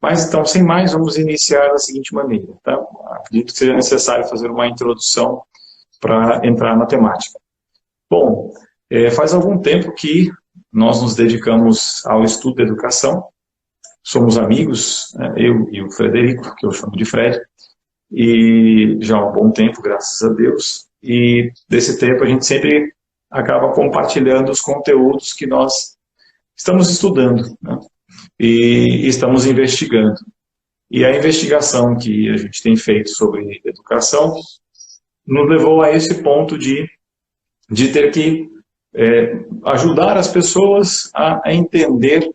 Mas então, sem mais, vamos iniciar da seguinte maneira. Tá? Acredito que seja necessário fazer uma introdução para entrar na temática. Bom, faz algum tempo que nós nos dedicamos ao estudo da educação. Somos amigos, eu e o Frederico, que eu chamo de Fred, e já há um bom tempo, graças a Deus. E desse tempo a gente sempre acaba compartilhando os conteúdos que nós estamos estudando, né? E estamos investigando. E a investigação que a gente tem feito sobre educação nos levou a esse ponto de ter que ajudar as pessoas a entender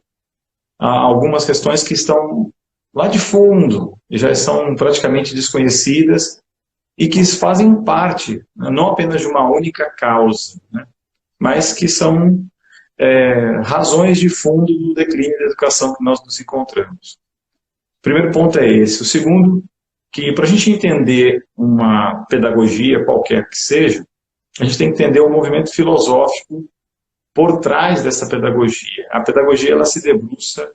algumas questões que estão lá de fundo, e já são praticamente desconhecidas, e que fazem parte, né, não apenas de uma única causa, né, mas que são razões de fundo do declínio da educação que nós nos encontramos. O primeiro ponto é esse. O segundo, que para a gente entender uma pedagogia qualquer que seja, a gente tem que entender o movimento filosófico por trás dessa pedagogia. A pedagogia, ela se debruça,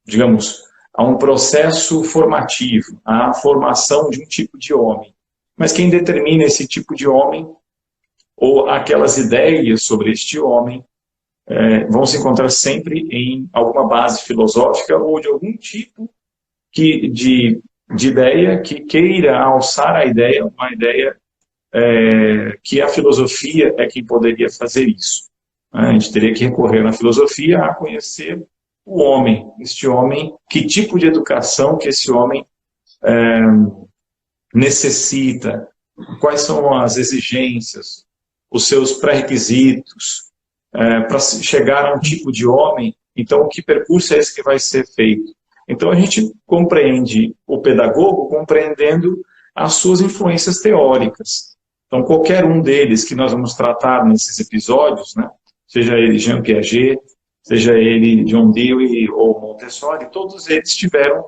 digamos, a um processo formativo, a formação de um tipo de homem. Mas quem determina esse tipo de homem, ou aquelas ideias sobre este homem, vão se encontrar sempre em alguma base filosófica ou de algum tipo de ideia que queira alçar a ideia, uma ideia que a filosofia é quem poderia fazer isso. A gente teria que recorrer na filosofia a conhecer o homem, este homem, que tipo de educação que esse homem necessita, quais são as exigências, os seus pré-requisitos, para chegar a um tipo de homem. Então, que percurso é esse que vai ser feito? Então, a gente compreende o pedagogo compreendendo as suas influências teóricas. Então, qualquer um deles que nós vamos tratar nesses episódios, né, seja ele Jean Piaget, seja ele John Dewey ou Montessori, todos eles tiveram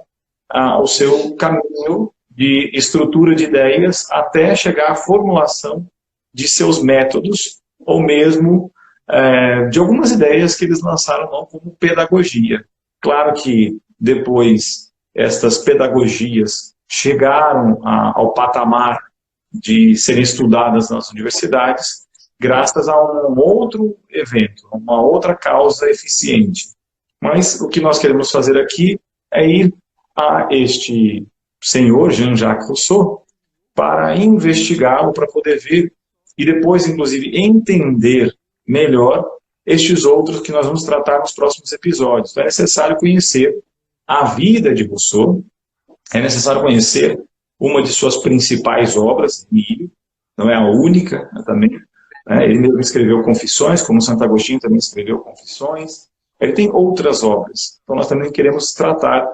o seu caminho de estrutura de ideias até chegar à formulação de seus métodos, ou mesmo de algumas ideias que eles lançaram não como pedagogia. Claro que depois estas pedagogias chegaram ao patamar de serem estudadas nas universidades, graças a um outro evento, uma outra causa eficiente. Mas o que nós queremos fazer aqui é ir a este senhor, Jean-Jacques Rousseau, para investigá-lo, para poder ver e depois, inclusive, entender melhor estes outros que nós vamos tratar nos próximos episódios. Então, é necessário conhecer a vida de Rousseau, é necessário conhecer uma de suas principais obras, Emílio, não é a única, né, também. Ele mesmo escreveu Confissões, como Santo Agostinho também escreveu Confissões. Ele tem outras obras, então nós também queremos tratar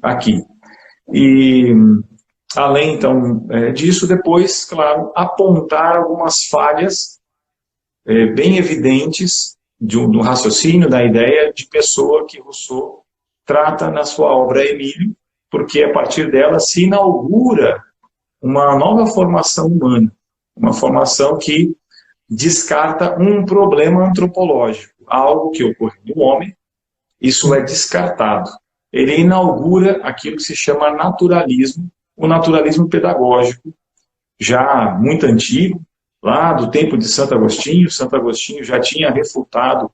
aqui. E, além, então, disso, depois, claro, apontar algumas falhas bem evidentes do raciocínio, da ideia de pessoa que Rousseau trata na sua obra Emílio, porque a partir dela se inaugura uma nova formação humana, uma formação que descarta um problema antropológico, algo que ocorre no homem, isso é descartado. Ele inaugura aquilo que se chama naturalismo, o naturalismo pedagógico, já muito antigo, lá do tempo de Santo Agostinho. Santo Agostinho já tinha refutado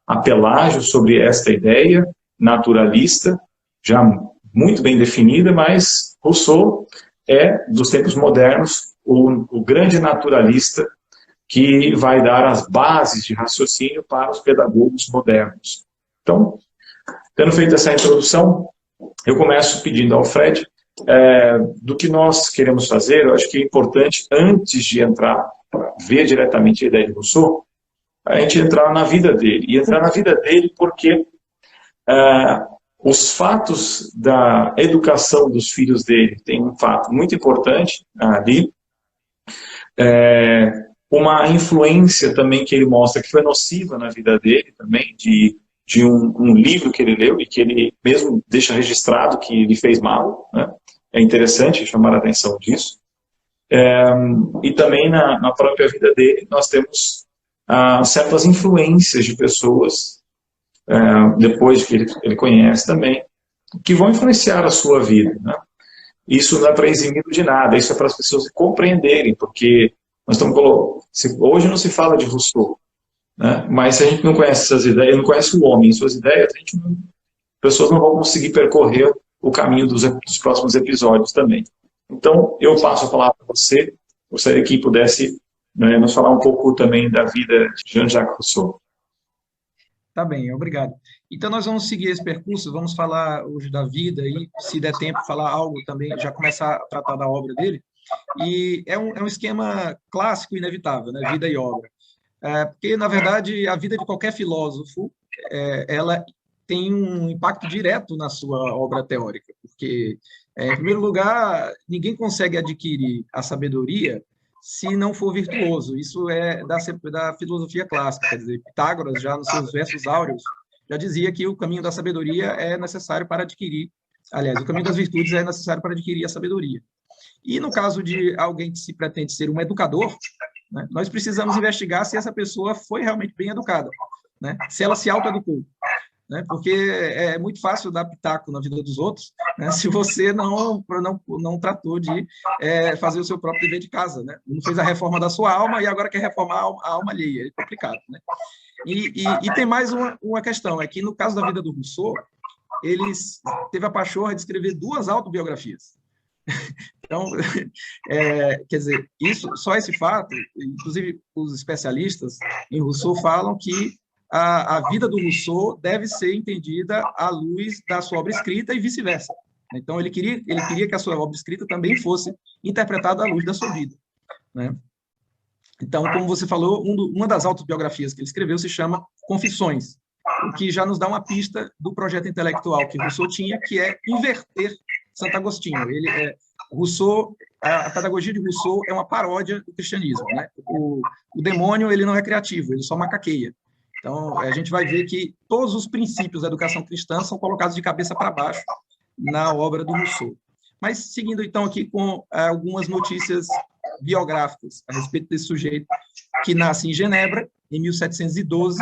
a Pelágio sobre esta ideia naturalista, já muito bem definida, mas Rousseau é, dos tempos modernos, o grande naturalista que vai dar as bases de raciocínio para os pedagogos modernos. Então, tendo feito essa introdução, eu começo pedindo ao Fred do que nós queremos fazer. Eu acho que é importante, antes de entrar, para ver diretamente a ideia de Rousseau, a gente entrar na vida dele. E entrar na vida dele porque os fatos da educação dos filhos dele tem um fato muito importante ali, uma influência também que ele mostra que foi nociva na vida dele também, de um livro que ele leu e que ele mesmo deixa registrado que ele fez mal, né? É interessante chamar a atenção disso. E também na própria vida dele nós temos certas influências de pessoas depois que ele conhece também, que vão influenciar a sua vida, né? Isso não é para eximir de nada, isso é para as pessoas compreenderem, porque nós estamos colocando, hoje não se fala de Rousseau, né? Mas se a gente não conhece essas ideias, não conhece o homem, suas ideias, pessoas não vão conseguir percorrer o caminho dos próximos episódios também. Então, eu passo a palavra para você, gostaria que pudesse, né, nos falar um pouco também da vida de Jean-Jacques Rousseau. Tá bem, obrigado. Então, nós vamos seguir esse percurso, vamos falar hoje da vida e, se der tempo, falar algo também, já começar a tratar da obra dele. E é um esquema clássico e inevitável, né? Vida e obra. Porque, na verdade, a vida de qualquer filósofo, ela tem um impacto direto na sua obra teórica, porque, em primeiro lugar, ninguém consegue adquirir a sabedoria se não for virtuoso. Isso é da filosofia clássica, quer dizer, Pitágoras, já nos seus versos áureos, já dizia que o caminho da sabedoria é necessário para adquirir, aliás, o caminho das virtudes é necessário para adquirir a sabedoria. E no caso de alguém que se pretende ser um educador, né, nós precisamos investigar se essa pessoa foi realmente bem educada, né, se ela se autoeducou. Né, porque é muito fácil dar pitaco na vida dos outros, né, se você não tratou de fazer o seu próprio dever de casa, né? Não fez a reforma da sua alma e agora quer reformar a alma alheia, é complicado, né? E tem mais uma questão, é que no caso da vida do Rousseau, ele teve a pachorra de escrever 2 autobiografias. Então, quer dizer, só esse fato, inclusive os especialistas em Rousseau falam que a vida do Rousseau deve ser entendida à luz da sua obra escrita e vice-versa. Então, ele queria que a sua obra escrita também fosse interpretada à luz da sua vida, né? Então, como você falou, uma das autobiografias que ele escreveu se chama Confissões, o que já nos dá uma pista do projeto intelectual que Rousseau tinha, que é inverter Santo Agostinho. A pedagogia de Rousseau é uma paródia do cristianismo, né? O demônio, ele não é criativo, ele só macaqueia. Então, a gente vai ver que todos os princípios da educação cristã são colocados de cabeça para baixo na obra do Rousseau. Mas, seguindo, então, aqui com algumas notícias biográficas a respeito desse sujeito, que nasce em Genebra, em 1712,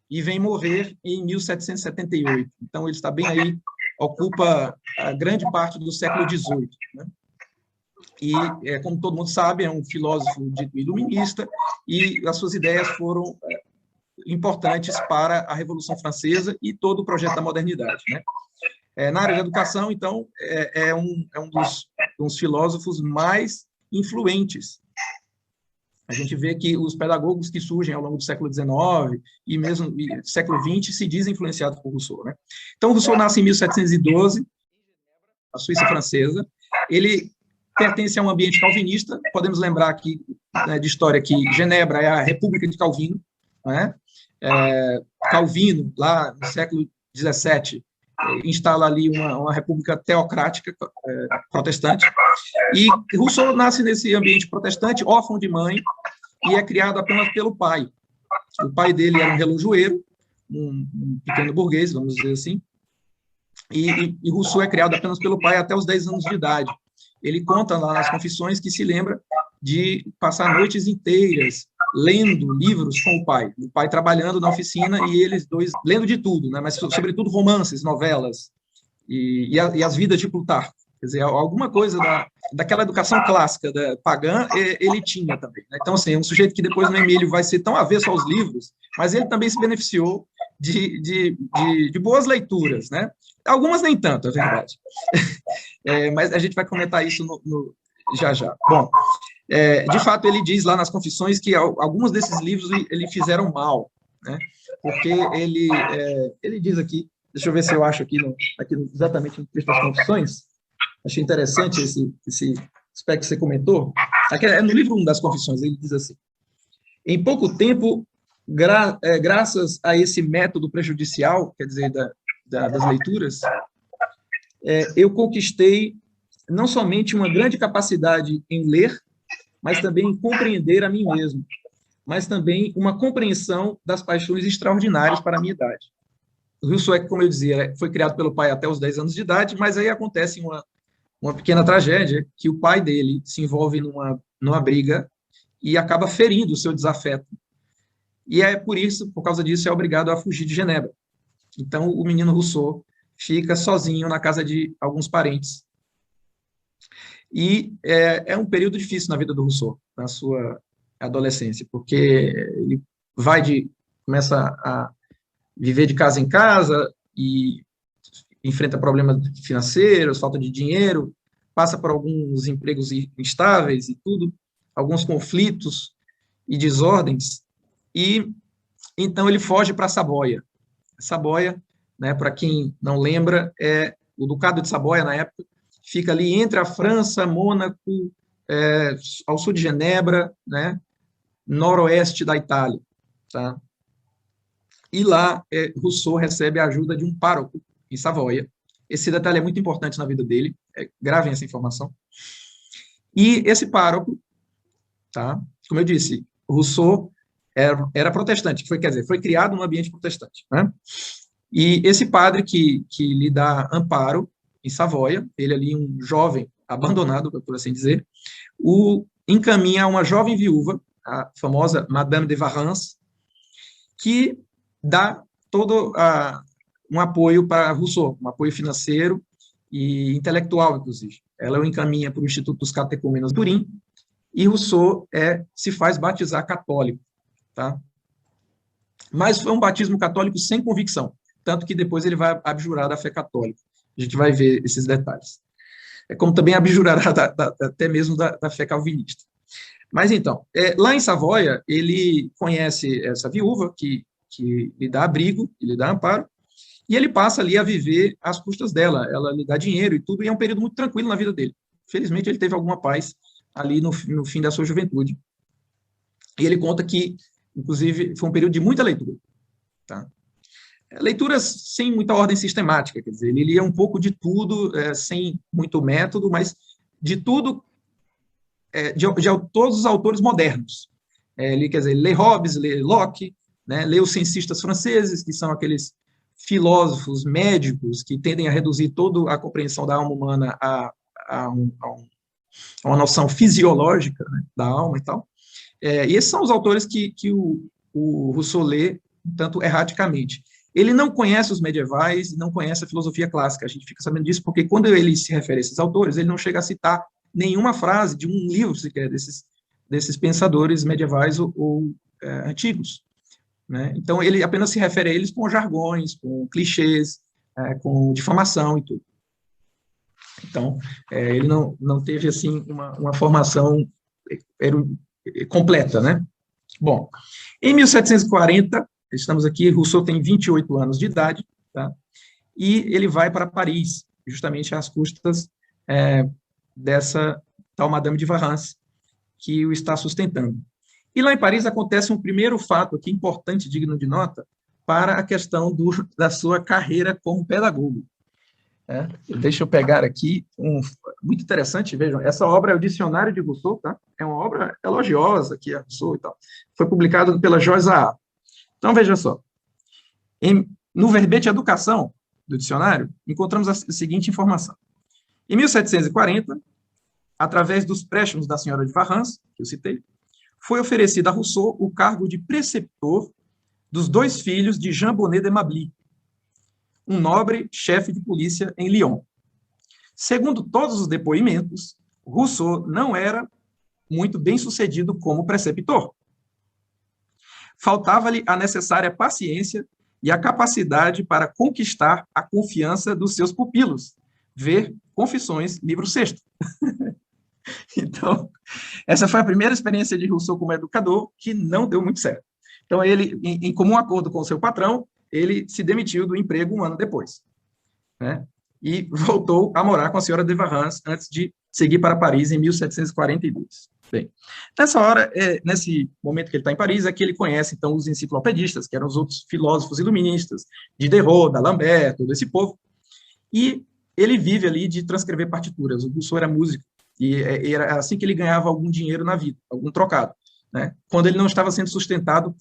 e vem morrer em 1778. Então, ele está bem aí, ocupa a grande parte do século XVIII, né? E, como todo mundo sabe, é um filósofo dito iluminista, e as suas ideias foram importantes para a Revolução Francesa e todo o projeto da modernidade, né? Na área da educação, então, é um dos filósofos mais influentes. A gente vê que os pedagogos que surgem ao longo do século XIX e mesmo do século XX se dizem influenciados por Rousseau, né? Então, Rousseau nasce em 1712, na Suíça francesa. Ele pertence a um ambiente calvinista. Podemos lembrar aqui, né, de história, que Genebra é a República de Calvino, né? Calvino, lá no século XVII, instala ali uma república teocrática protestante, e Rousseau nasce nesse ambiente protestante, órfão de mãe, e é criado apenas pelo pai. O pai dele era um relojoeiro, um pequeno burguês, vamos dizer assim, e Rousseau é criado apenas pelo pai até os 10 anos de idade. Ele conta lá nas Confissões que se lembra de passar noites inteiras lendo livros com o pai trabalhando na oficina e eles dois lendo de tudo, né? Mas sobretudo romances, novelas e as vidas de Plutarco. Quer dizer, alguma coisa daquela educação clássica pagã ele tinha também, né? Então, assim, é um sujeito que depois no Emílio vai ser tão avesso aos livros, mas ele também se beneficiou de boas leituras, né? Algumas nem tanto, é verdade. Mas a gente vai comentar isso já. Bom, de fato, ele diz lá nas Confissões que alguns desses livros lhe fizeram mal, né? Porque ele diz aqui, deixa eu ver se eu acho aqui exatamente no texto das Confissões, achei interessante esse aspecto que você comentou, aqui é no livro 1 das Confissões, ele diz assim: em pouco tempo, graças a esse método prejudicial, quer dizer, das leituras, eu conquistei não somente uma grande capacidade em ler, mas também em compreender a mim mesmo, mas também uma compreensão das paixões extraordinárias para a minha idade. O Rousseau, como eu dizia, foi criado pelo pai até os 10 anos de idade, mas aí acontece uma pequena tragédia, que o pai dele se envolve numa briga e acaba ferindo o seu desafeto. E por causa disso, é obrigado a fugir de Genebra. Então, o menino Rousseau fica sozinho na casa de alguns parentes. E é um período difícil na vida do Rousseau, na sua adolescência, porque ele começa a viver de casa em casa e enfrenta problemas financeiros, falta de dinheiro, passa por alguns empregos instáveis e tudo, alguns conflitos e desordens, e então ele foge para Saboia. Saboia, né, para quem não lembra, é o Ducado de Saboia, na época, fica ali entre a França, Mônaco, ao sul de Genebra, né, noroeste da Itália. Tá? E lá, Rousseau recebe a ajuda de um pároco em Savoia. Esse detalhe é muito importante na vida dele, gravem essa informação. E esse pároco, tá? Como eu disse, Rousseau era protestante, foi criado num ambiente protestante, né? E esse padre que lhe dá amparo em Savoia, ele ali um jovem abandonado, por assim dizer, o encaminha a uma jovem viúva, a famosa Madame de Warrens, que dá todo um apoio para Rousseau, um apoio financeiro e intelectual, inclusive. Ela o encaminha para o Instituto dos Catecúmenos de Turim, e Rousseau se faz batizar católico. Tá? Mas foi um batismo católico sem convicção, tanto que depois ele vai abjurar da fé católica. A gente vai ver esses detalhes. Como também abjurará até mesmo da fé calvinista. Mas então, lá em Savoia, ele conhece essa viúva que lhe dá abrigo, que lhe dá amparo, e ele passa ali a viver às custas dela. Ela lhe dá dinheiro e tudo, e é um período muito tranquilo na vida dele. Felizmente, ele teve alguma paz ali no fim da sua juventude. E ele conta que, inclusive, foi um período de muita leitura. Tá? Leituras sem muita ordem sistemática, quer dizer, ele lia um pouco de tudo, sem muito método, mas de tudo, de todos os autores modernos. Ele, quer dizer, lê Hobbes, lê Locke, né, lê os censistas franceses, que são aqueles filósofos médicos que tendem a reduzir toda a compreensão da alma humana a uma noção fisiológica, né, da alma e tal. E esses são os autores que o Rousseau lê, tanto erraticamente. Ele não conhece os medievais, não conhece a filosofia clássica. A gente fica sabendo disso porque quando ele se refere a esses autores, ele não chega a citar nenhuma frase de um livro sequer desses pensadores medievais ou antigos. Né? Então, ele apenas se refere a eles com jargões, com clichês, com difamação e tudo. Então, ele não teve, assim, uma formação completa, né? Bom, em 1740, estamos aqui, Rousseau tem 28 anos de idade, tá? E ele vai para Paris, justamente às custas dessa tal Madame de Warrens, que o está sustentando. E lá em Paris acontece um primeiro fato aqui importante, digno de nota, para a questão da sua carreira como pedagogo. Deixa eu pegar aqui muito interessante, vejam, essa obra é o Dicionário de Rousseau, tá? É uma obra elogiosa que é Rousseau e tal. Foi publicado pela Joyce A. Então, veja só, no verbete educação do dicionário, encontramos a seguinte informação. Em 1740, através dos préstimos da senhora de Warrens, que eu citei, foi oferecido a Rousseau o cargo de preceptor dos 2 filhos de Jean Bonnet de Mably, um nobre chefe de polícia em Lyon. Segundo todos os depoimentos, Rousseau não era muito bem-sucedido como preceptor. Faltava-lhe a necessária paciência e a capacidade para conquistar a confiança dos seus pupilos. Ver Confissões, livro 6º. Então, essa foi a primeira experiência de Rousseau como educador, que não deu muito certo. Então, ele, em comum acordo com o seu patrão, ele se demitiu do emprego um ano depois, né? E voltou a morar com a senhora de Warrens antes de seguir para Paris em 1742. Bem, nessa hora, nesse momento que ele está em Paris, é que ele conhece, então, os enciclopedistas, que eram os outros filósofos iluministas, Diderot, d'Alembert, todo esse povo, e ele vive ali de transcrever partituras. O Rousseau era músico, e era assim que ele ganhava algum dinheiro na vida, algum trocado, né? Quando ele não estava sendo sustentado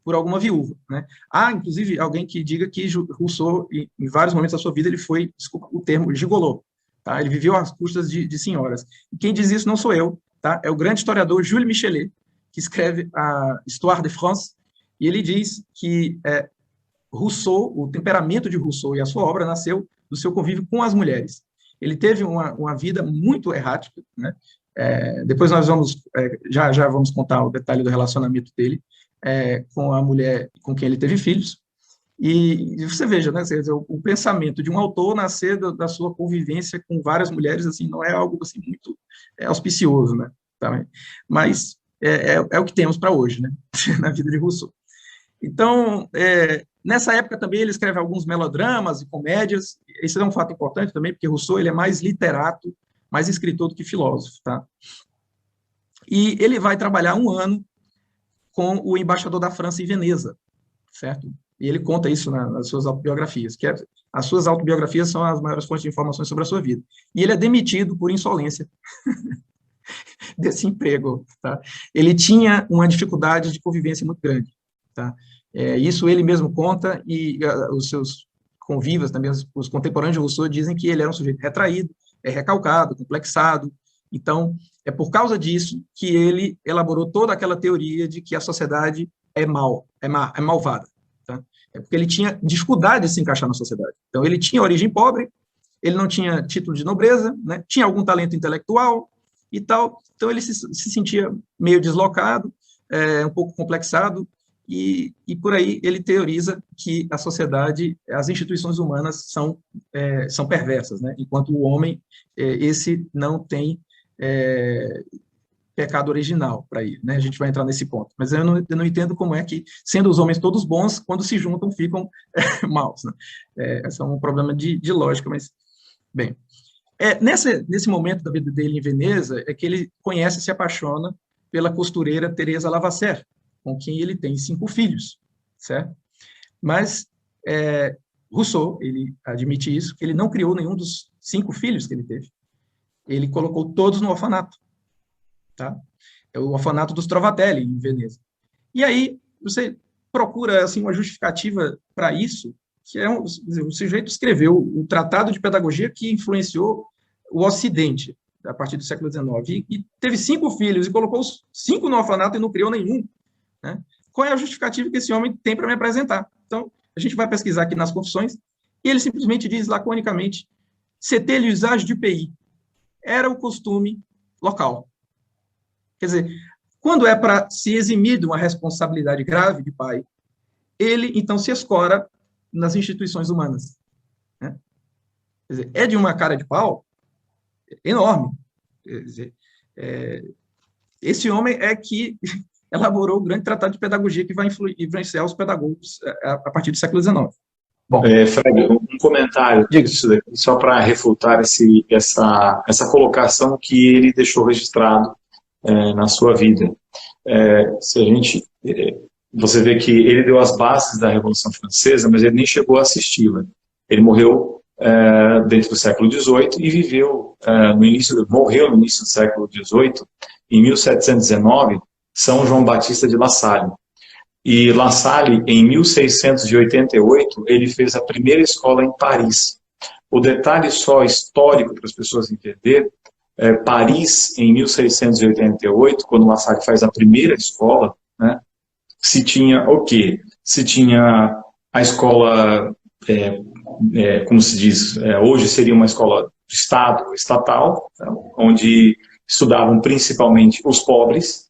por alguma viúva, né? Há, inclusive, alguém que diga que Rousseau, em vários momentos da sua vida, ele foi, desculpa o termo, gigolô, tá? Ele viveu às custas de senhoras. E quem diz isso não sou eu, tá? É o grande historiador Jules Michelet, que escreve a Histoire de France, e ele diz que Rousseau, o temperamento de Rousseau e a sua obra nasceu do seu convívio com as mulheres. Ele teve uma vida muito errática, né? Depois nós vamos, já vamos contar o detalhe do relacionamento dele com a mulher com quem ele teve filhos. E você veja, né, o pensamento de um autor nascer da sua convivência com várias mulheres, assim, não é algo assim, muito auspicioso, né? Tá? Mas é o que temos para hoje, né? Na vida de Rousseau. Então, nessa época também ele escreve alguns melodramas e comédias. Esse é um fato importante também, porque Rousseau ele é mais literato, mais escritor do que filósofo, tá? E ele vai trabalhar 1 ano com o embaixador da França em Veneza, certo? E ele conta isso nas suas autobiografias, as suas autobiografias são as maiores fontes de informações sobre a sua vida. E ele é demitido por insolência desse emprego, tá? Ele tinha uma dificuldade de convivência muito grande, tá? Isso ele mesmo conta, e os seus convivas, também os contemporâneos de Rousseau, dizem que ele era um sujeito retraído, recalcado, complexado. Então, é por causa disso que ele elaborou toda aquela teoria de que a sociedade é malvada. Tá? É porque ele tinha dificuldade de se encaixar na sociedade. Então, ele tinha origem pobre, ele não tinha título de nobreza, né? Tinha algum talento intelectual e tal, então ele se sentia meio deslocado, um pouco complexado, e por aí ele teoriza que a sociedade, as instituições humanas são perversas, né? Enquanto o homem, esse não tem pecado original para ir, né? A gente vai entrar nesse ponto. Mas eu não entendo como é que, sendo os homens todos bons, quando se juntam, ficam maus, né? Esse é um problema de lógica, mas, bem. Nesse momento da vida dele em Veneza, é que ele conhece e se apaixona pela costureira Teresa Lavasseur, com quem ele tem 5 filhos, certo? Mas Rousseau, ele admite isso, que ele não criou nenhum dos 5 filhos que ele teve. Ele colocou todos no orfanato, tá? É o orfanato dos Trovatelli, em Veneza. E aí, você procura assim, uma justificativa para isso, que o sujeito escreveu o Tratado de Pedagogia que influenciou o Ocidente, a partir do século XIX, e teve 5 filhos, e colocou os 5 no orfanato e não criou nenhum. Né? Qual é a justificativa que esse homem tem para me apresentar? Então, a gente vai pesquisar aqui nas confissões, e ele simplesmente diz laconicamente, c'était l'usage du pays, era o costume local. Quer dizer, quando é para se eximir de uma responsabilidade grave de pai, ele, então, se escora nas instituições humanas. Né? Quer dizer, é de uma cara de pau enorme. Quer dizer, esse homem é que elaborou o grande tratado de pedagogia que vai influenciar os pedagogos a partir do século XIX. Bom, Fred, um comentário disso daqui, só para refutar essa colocação que ele deixou registrado na sua vida. Você vê que ele deu as bases da Revolução Francesa, mas ele nem chegou a assisti-la. Ele morreu dentro do século XVIII e morreu no início do século XVIII, em 1719, São João Batista de La Salle. E La Salle, em 1688, ele fez a primeira escola em Paris. O detalhe só histórico para as pessoas entenderem, Paris, em 1688, quando La Salle faz a primeira escola, né, se tinha o quê? Se tinha a escola, como se diz, hoje seria uma escola de Estado, estatal, onde estudavam principalmente os pobres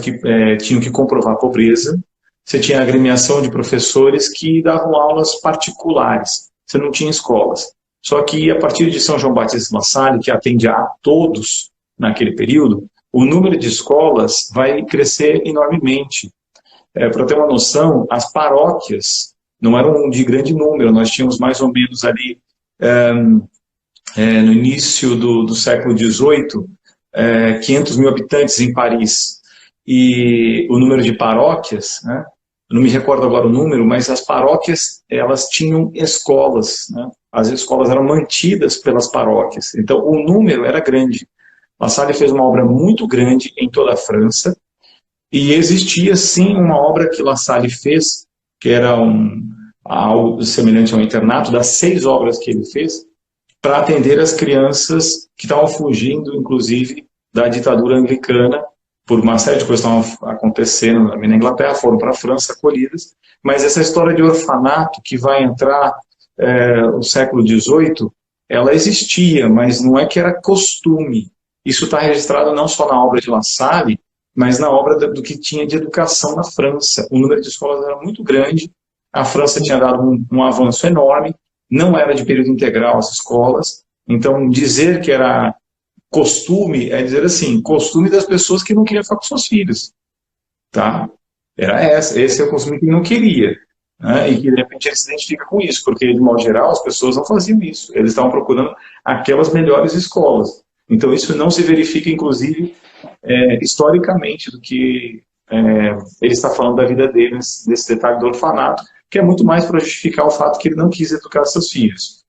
que tinham que comprovar a pobreza. Você tinha a agremiação de professores que davam aulas particulares. Você não tinha escolas. Só que a partir de São João Batista de La Salle, que atende a todos naquele período, o número de escolas vai crescer enormemente. Para ter uma noção, as paróquias não eram de grande número. Nós tínhamos mais ou menos ali, no início do século XVIII, 500 mil habitantes em Paris. E o número de paróquias, né? Eu não me recordo agora o número, mas as paróquias, elas tinham escolas, né? As escolas eram mantidas pelas paróquias, então o número era grande. La Salle fez uma obra muito grande em toda a França, e existia sim uma obra que La Salle fez, que era algo semelhante a um internato, das 6 obras que ele fez, para atender as crianças que estavam fugindo, inclusive, da ditadura anglicana, por uma série de coisas que estavam acontecendo na Inglaterra, foram para a França acolhidas, mas essa história de orfanato que vai entrar no século XVIII, ela existia, mas não é que era costume. Isso está registrado não só na obra de La Salle, mas na obra do que tinha de educação na França. O número de escolas era muito grande, a França tinha dado um avanço enorme, não era de período integral as escolas, então dizer que era costume é dizer assim, costume das pessoas que não queriam ficar com seus filhos. Tá? Esse é o costume que não queria. Né? E que de repente ele se identifica com isso, porque de modo geral as pessoas não faziam isso, eles estavam procurando aquelas melhores escolas. Então isso não se verifica, inclusive, historicamente, do que ele está falando da vida dele, desse detalhe do orfanato, que é muito mais para justificar o fato que ele não quis educar seus filhos.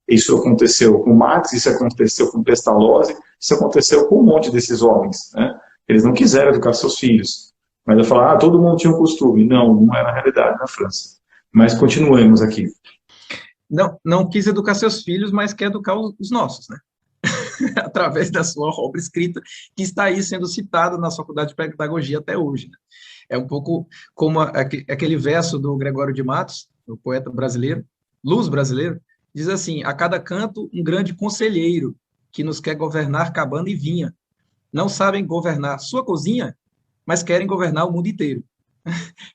Isso aconteceu com Marx, isso aconteceu com Pestalozzi, isso aconteceu com um monte desses homens. Né? Eles não quiseram educar seus filhos. Mas eu falo, todo mundo tinha um costume. Não, não era a realidade na França. Mas continuemos aqui. Não quis educar seus filhos, mas quer educar os nossos, né? Através da sua obra escrita, que está aí sendo citada na Faculdade de Pedagogia até hoje. Né? É um pouco como aquele verso do Gregório de Matos, o poeta brasileiro, luz brasileiro, diz assim: a cada canto um grande conselheiro, que nos quer governar cabana e vinha. Não sabem governar sua cozinha, mas querem governar o mundo inteiro.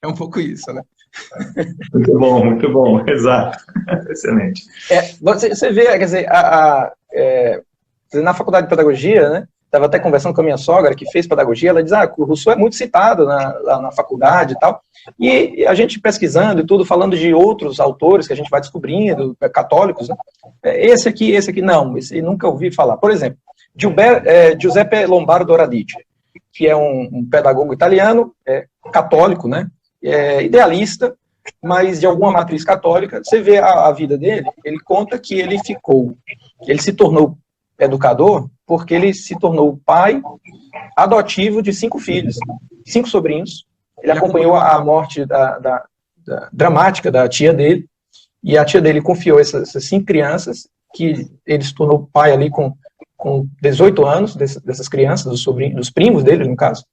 É um pouco isso, né? Muito bom, exato. Excelente. Você vê, quer dizer, na Faculdade de Pedagogia, né, estava até conversando com a minha sogra, que fez pedagogia, ela diz, o Rousseau é muito citado na faculdade e tal, e a gente pesquisando e tudo, falando de outros autores que a gente vai descobrindo, católicos, né, esse aqui não, esse nunca ouvi falar. Por exemplo, Giuseppe Lombardo Radice, que é um pedagogo italiano, católico, né, idealista, mas de alguma matriz católica. Você vê a vida dele, ele conta que ele se tornou educador porque ele se tornou pai adotivo de 5 filhos, 5 sobrinhos. Ele acompanhou a morte dramática da tia dele, e a tia dele confiou essas 5 crianças, que ele se tornou pai ali com 18 anos, dessas crianças, dos sobrinhos, dos primos dele, no caso.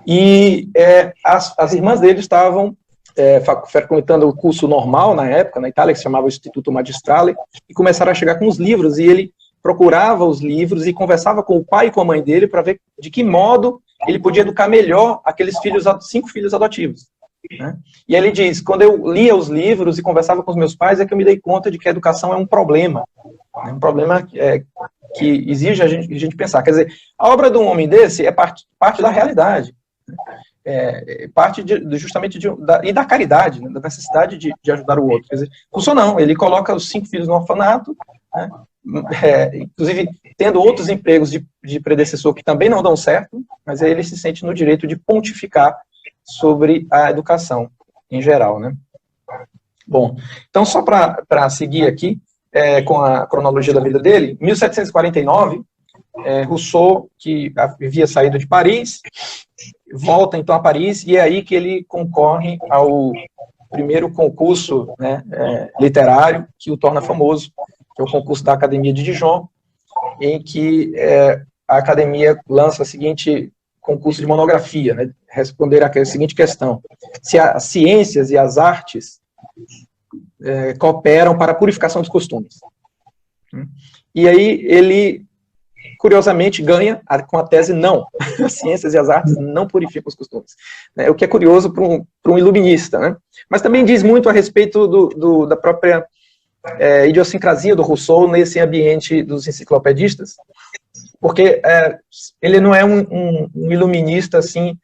E as irmãs dele estavam frequentando o curso normal na época, na Itália, que se chamava Instituto Magistrale, e começaram a chegar com os livros, e ele procurava os livros e conversava com o pai e com a mãe dele para ver de que modo ele podia educar melhor aqueles 5 filhos adotivos. Né? E ele diz, quando eu lia os livros e conversava com os meus pais, é que eu me dei conta de que a educação é um problema. É um problema que exige a gente pensar. Quer dizer, a obra de um homem desse é parte da realidade. Parte justamente e da caridade, né, da necessidade de ajudar o outro. Quer dizer, Rousseau não, ele coloca os 5 filhos no orfanato, né, inclusive tendo outros empregos de predecessor que também não dão certo, mas ele se sente no direito de pontificar sobre a educação em geral. Né? Bom, então só para seguir aqui com a cronologia da vida dele, em 1749, Rousseau, que havia saído de Paris, volta então a Paris, e é aí que ele concorre ao primeiro concurso, né, literário que o torna famoso, que é o concurso da Academia de Dijon, em que a Academia lança o seguinte concurso de monografia, né, responder a seguinte questão: se as ciências e as artes cooperam para a purificação dos costumes. E aí ele, curiosamente, ganha com a tese não. As ciências e as artes não purificam os costumes. O que é curioso para um iluminista. Né? Mas também diz muito a respeito da própria idiosincrasia do Rousseau nesse ambiente dos enciclopedistas, porque ele não é um iluminista assim,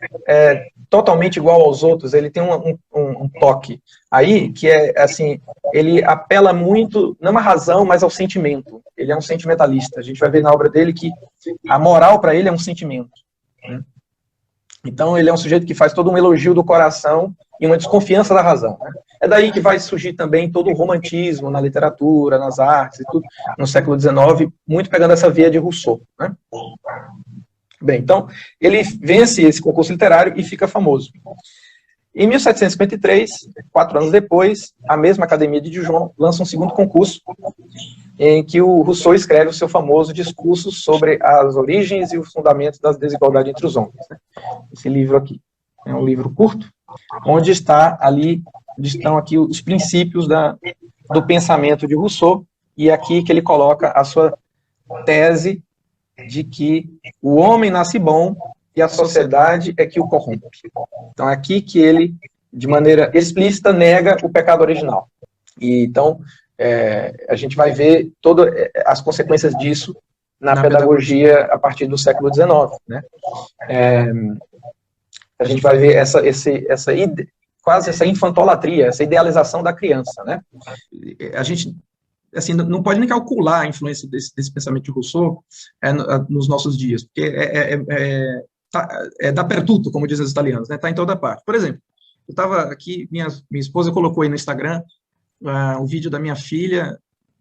totalmente igual aos outros. Ele tem um toque aí que assim, ele apela muito, não à razão, mas ao sentimento. Ele é um sentimentalista. A gente vai ver na obra dele que a moral para ele é um sentimento. Né? Então ele é um sujeito que faz todo um elogio do coração e uma desconfiança da razão. Né? É daí que vai surgir também todo o romantismo na literatura, nas artes e tudo, no século XIX, muito pegando essa veia de Rousseau. Né? Bem, então, ele vence esse concurso literário e fica famoso. Em 1753, 4 anos depois, a mesma Academia de Dijon lança um segundo concurso, em que o Rousseau escreve o seu famoso discurso sobre as origens e os fundamentos das desigualdades entre os homens, né? Esse livro aqui é um livro curto, onde estão aqui os princípios do pensamento de Rousseau, e aqui que ele coloca a sua tese de que o homem nasce bom e a sociedade é que o corrompe. Então é aqui que ele, de maneira explícita, nega o pecado original. E então a gente vai ver todas as consequências disso na pedagogia a partir do século XIX, né? A gente vai ver quase essa infantolatria, essa idealização da criança, né? A gente, assim, não pode nem calcular a influência desse pensamento de Rousseau nos nossos dias, porque dappertutto, como dizem os italianos, né? Está em toda parte. Por exemplo, eu estava aqui, minha esposa colocou aí no Instagram um vídeo da minha filha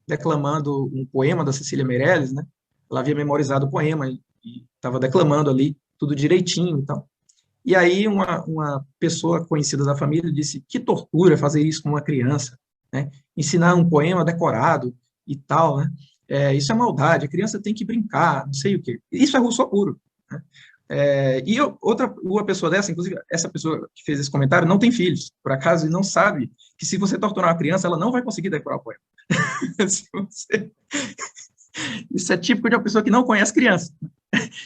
declamando um poema da Cecília Meirelles, né? Ela havia memorizado o poema e estava declamando ali tudo direitinho e tal. E aí uma pessoa conhecida da família disse: que tortura fazer isso com uma criança, né? Ensinar um poema decorado e tal, né? Isso é maldade, a criança tem que brincar, não sei o quê. Isso é Rousseau puro, né? Uma pessoa dessa, inclusive essa pessoa que fez esse comentário, não tem filhos, por acaso, e não sabe que se você torturar uma criança, ela não vai conseguir decorar o poema. Isso é típico de uma pessoa que não conhece criança.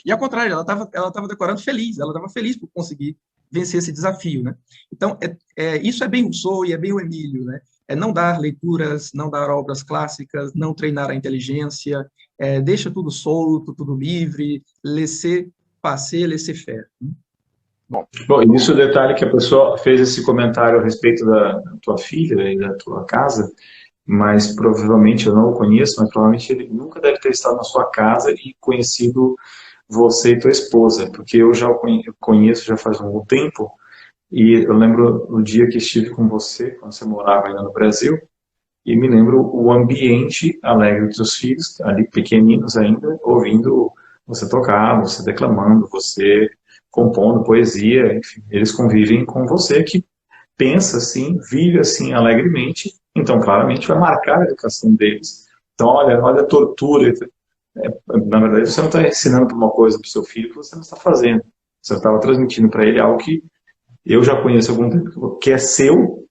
E ao contrário, ela estava decorando feliz, ela estava feliz por conseguir vencer esse desafio, né? Então, isso é bem Rousseau e é bem o Emílio, né? É não dar leituras, não dar obras clássicas, não treinar a inteligência, deixa tudo solto, tudo livre, laissez-passer, laissez-faire. Bom, isso é o detalhe que a pessoa fez esse comentário a respeito da tua filha e da tua casa, mas provavelmente, eu não o conheço, mas provavelmente ele nunca deve ter estado na sua casa e conhecido você e tua esposa, porque eu já o conheço já faz um tempo, e eu lembro o dia que estive com você, quando você morava ainda no Brasil, e me lembro o ambiente alegre dos seus filhos, ali pequeninos ainda, ouvindo você tocar, você declamando, você compondo poesia, enfim, eles convivem com você que pensa assim, vive assim alegremente, então claramente vai marcar a educação deles. Então olha a tortura, na verdade você não está ensinando uma coisa para o seu filho que você não está fazendo, você estava transmitindo para ele algo que eu já conheço há algum tempo, que é seu,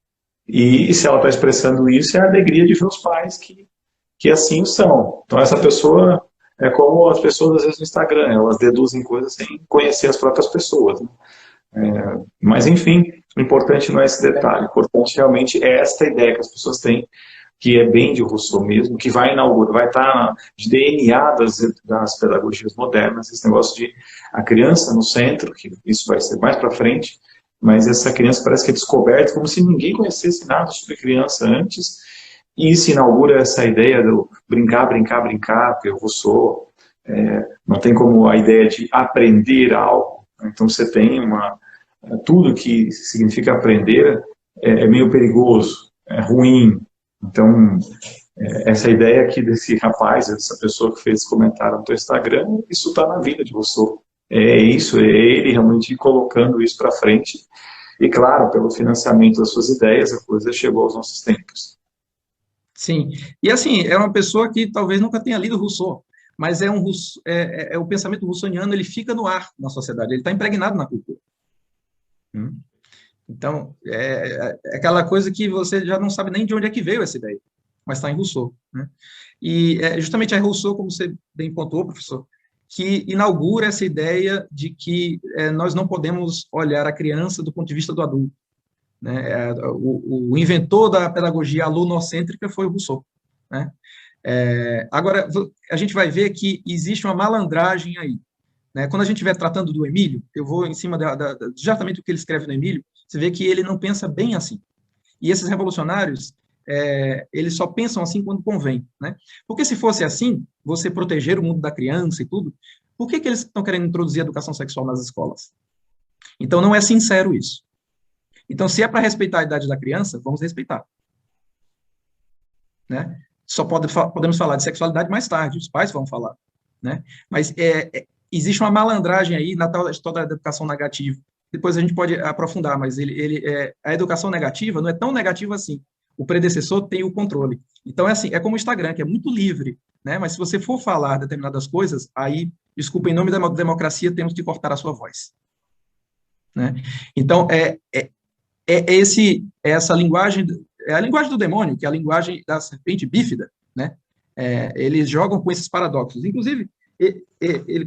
e se ela está expressando isso, é a alegria de ver os pais que assim o são. Então essa pessoa é como as pessoas às vezes no Instagram, elas deduzem coisas sem conhecer as próprias pessoas, né? Mas enfim, o importante não é esse detalhe, o importante realmente é esta ideia que as pessoas têm, que é bem de Rousseau mesmo, que vai inaugurar, vai estar de DNA das pedagogias modernas, esse negócio de a criança no centro, que isso vai ser mais para frente, mas essa criança parece que é descoberta como se ninguém conhecesse nada sobre criança antes, e isso inaugura essa ideia do brincar, brincar, brincar, porque o Rousseau não tem como a ideia de aprender algo, então você tem tudo que significa aprender é meio perigoso, é ruim. Então, essa ideia aqui desse rapaz, dessa pessoa que fez esse comentário no teu Instagram, isso está na vida de Rousseau. É isso, é ele realmente colocando isso para frente. E claro, pelo financiamento das suas ideias, a coisa chegou aos nossos tempos. Sim, e assim, é uma pessoa que talvez nunca tenha lido Rousseau, mas o pensamento russoniano, ele fica no ar na sociedade, ele está impregnado na cultura. Então, é aquela coisa que você já não sabe nem de onde é que veio essa ideia, mas está em Rousseau, né? E justamente é Rousseau, como você bem pontuou, professor, que inaugura essa ideia de que nós não podemos olhar a criança do ponto de vista do adulto, né? O inventor da pedagogia alunocêntrica foi o Rousseau, né? Agora, a gente vai ver que existe uma malandragem aí, né? Quando a gente estiver tratando do Emílio, eu vou em cima exatamente o que ele escreve no Emílio, você vê que ele não pensa bem assim. E esses revolucionários, eles só pensam assim quando convém, né? Porque se fosse assim, você proteger o mundo da criança e tudo, por que eles estão querendo introduzir a educação sexual nas escolas? Então, não é sincero isso. Então, se é para respeitar a idade da criança, vamos respeitar, né? Só podemos falar de sexualidade mais tarde, os pais vão falar, né? Mas existe uma malandragem aí na tal história da educação negativa. Depois a gente pode aprofundar, mas a educação negativa não é tão negativa assim. o predecessor tem o controle. Então, é assim, é como o Instagram, que é muito livre, né? Mas se você for falar determinadas coisas, aí, desculpa, em nome da democracia, temos que cortar a sua voz. Né? Então, essa linguagem, é a linguagem do demônio, que é a linguagem da serpente bífida, né? Eles jogam com esses paradoxos. Inclusive,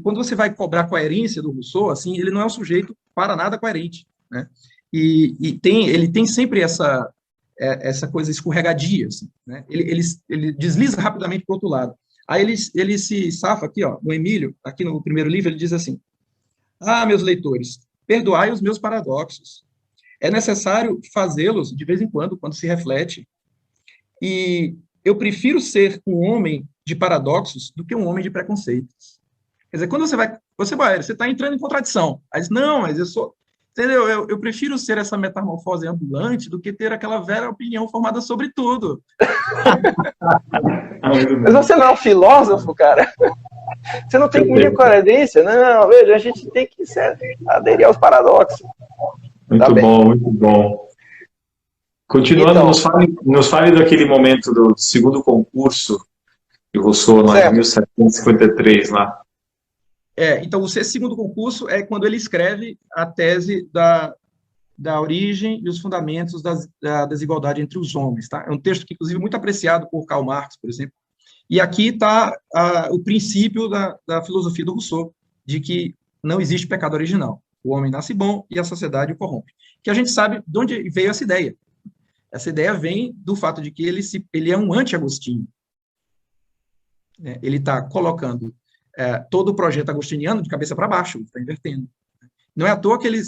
quando você vai cobrar a coerência do Rousseau, assim, ele não é um sujeito para nada coerente, né? Ele tem sempre essa coisa escorregadia, assim, né? Ele desliza rapidamente para o outro lado. Aí ele se safa aqui, ó, no Emílio, aqui no primeiro livro, ele diz assim: meus leitores, perdoai os meus paradoxos. É necessário fazê-los de vez em quando se reflete. E eu prefiro ser um homem de paradoxos do que um homem de preconceitos. Quer dizer, quando você está entrando em contradição. Aí diz, não, mas eu sou... Entendeu? Eu prefiro ser essa metamorfose ambulante do que ter aquela velha opinião formada sobre tudo. Mas você não é um filósofo, cara? Você não tem que medir coerência? Não, veja, a gente tem que aderir aos paradoxos. Muito bom, muito bom. Continuando, então, nos fale daquele momento do segundo concurso que Rousseau, lá em 1753, lá. Então, o segundo concurso é quando ele escreve a tese da origem e os fundamentos da desigualdade entre os homens. Tá? É um texto que, inclusive, é muito apreciado por Karl Marx, por exemplo. E aqui está o princípio da filosofia do Rousseau, de que não existe pecado original. O homem nasce bom e a sociedade o corrompe. Que a gente sabe de onde veio essa ideia. Essa ideia vem do fato de que ele é um anti-agostinho. Ele está colocando todo o projeto agostiniano de cabeça para baixo, está invertendo. Não é à toa que ele